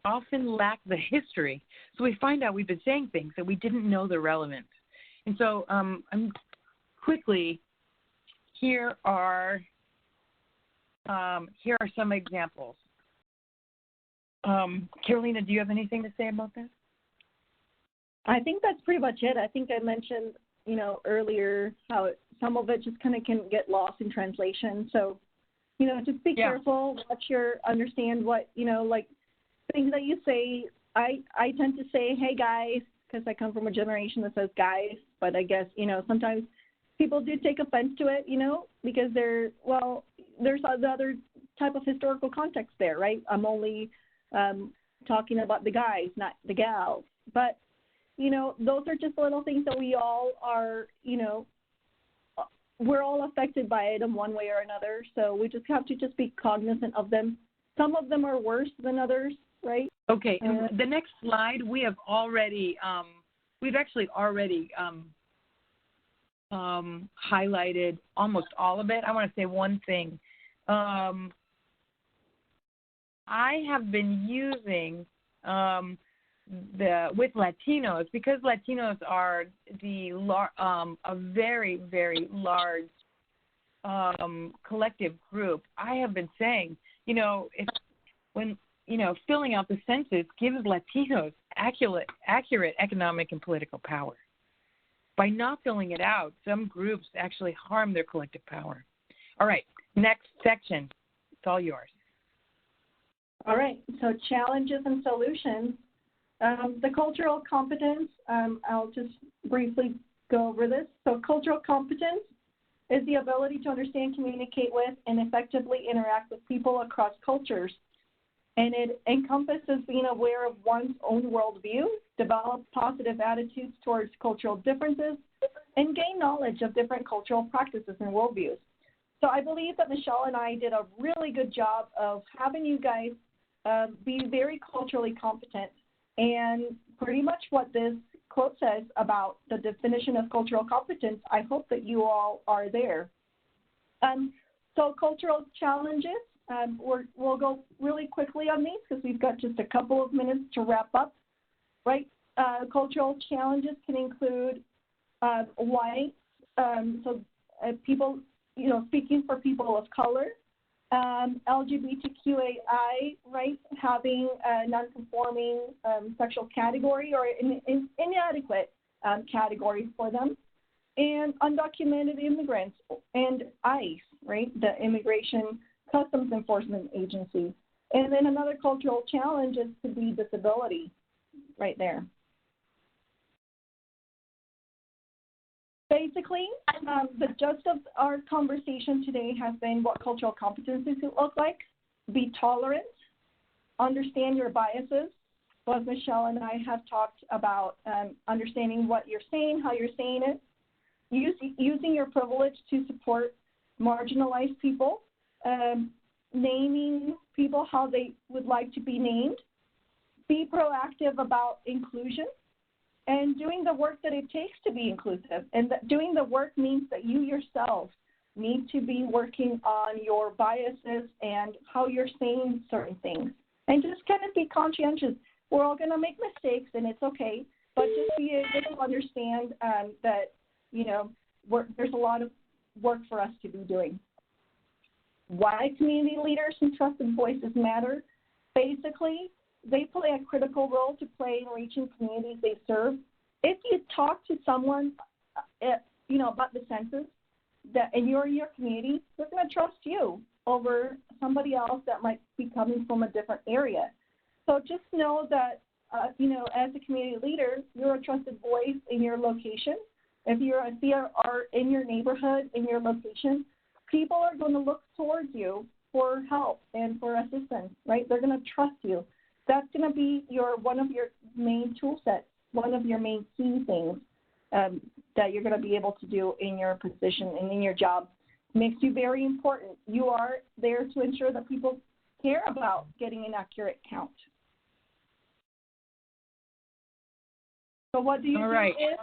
often lack the history. So we find out we've been saying things that we didn't know the relevance. And so quickly, here are some examples. Carolina, do you have anything to say about this? I think that's pretty much it. I think I mentioned, earlier how some of it just kind of can get lost in translation. So, just be careful, understand what, like things that you say. I tend to say, hey guys, because I come from a generation that says guys, but I guess, sometimes people do take offense to it, because there's the other type of historical context there, right? I'm only talking about the guys, not the gals. But, those are just little things that we all are, we're all affected by it in one way or another. So we just have to just be cognizant of them. Some of them are worse than others, right? Okay. The next slide, we've actually already highlighted almost all of it. I want to say one thing. I have been using with Latinos, because Latinos are a very, very large collective group. I have been saying, when filling out the census gives Latinos accurate economic and political power. By not filling it out, some groups actually harm their collective power. All right, next section. It's all yours. All right, so challenges and solutions. The cultural competence, I'll just briefly go over this. So cultural competence is the ability to understand, communicate with, and effectively interact with people across cultures. And it encompasses being aware of one's own worldview, develop positive attitudes towards cultural differences, and gain knowledge of different cultural practices and worldviews. So I believe that Michelle and I did a really good job of having you guys be very culturally competent. And pretty much what this quote says about the definition of cultural competence, I hope that you all are there. So cultural challenges, we'll go really quickly on these because we've got just a couple of minutes to wrap up, right? Cultural challenges can include white, people, speaking for people of color, LGBTQAI, right, having a non-conforming sexual category or inadequate category for them, and undocumented immigrants and ICE, right, the Immigration Customs Enforcement Agency. And then another cultural challenge is to be disability right there. basically, the gist of our conversation today has been what cultural competencies look like, be tolerant, understand your biases. So as Michelle and I have talked about, understanding what you're saying, how you're saying it, using your privilege to support marginalized people, naming people how they would like to be named, be proactive about inclusion, and doing the work that it takes to be inclusive. And that doing the work means that you yourself need to be working on your biases and how you're saying certain things. And just kind of be conscientious. We're all going to make mistakes, and it's okay, but just be able to understand that, you know, there's a lot of work for us to be doing. Why community leaders and trusted voices matter? Basically, they play a critical role to play in reaching communities they serve. If you talk to someone, you know, about the census, and you're in your community, they're going to trust you over somebody else that might be coming from a different area. So just know that, you know, as a community leader, you're a trusted voice in your location. If you're a CRR in your neighborhood, in your location, people are going to look towards you for help and for assistance, right? They're going to trust you. That's going to be one of your main tool sets, one of your main key things that you're going to be able to do in your position and in your job. Makes you very important. You are there to ensure that people care about getting an accurate count. So what do you do is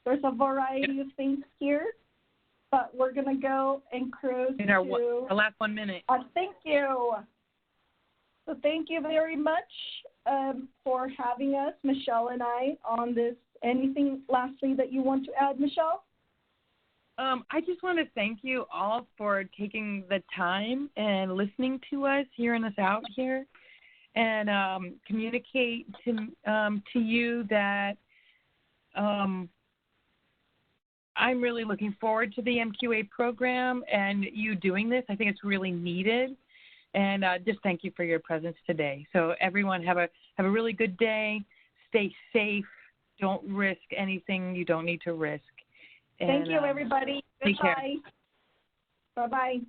there's a variety of things here, but we're going to go and cruise in our last 1 minute. Thank you. So thank you very much for having us, Michelle and I, on this. Anything lastly that you want to add, Michelle? I just want to thank you all for taking the time and listening to us, hearing us out here, and communicate to you that I'm really looking forward to the MQA program and you doing this. I think it's really needed, and just thank you for your presence today. So everyone have a really good day. Stay safe. Don't risk anything you don't need to risk. And, thank you, everybody. Goodbye. Bye-bye.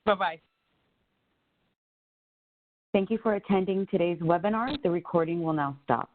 Bye-bye. Thank you for attending today's webinar. The recording will now stop.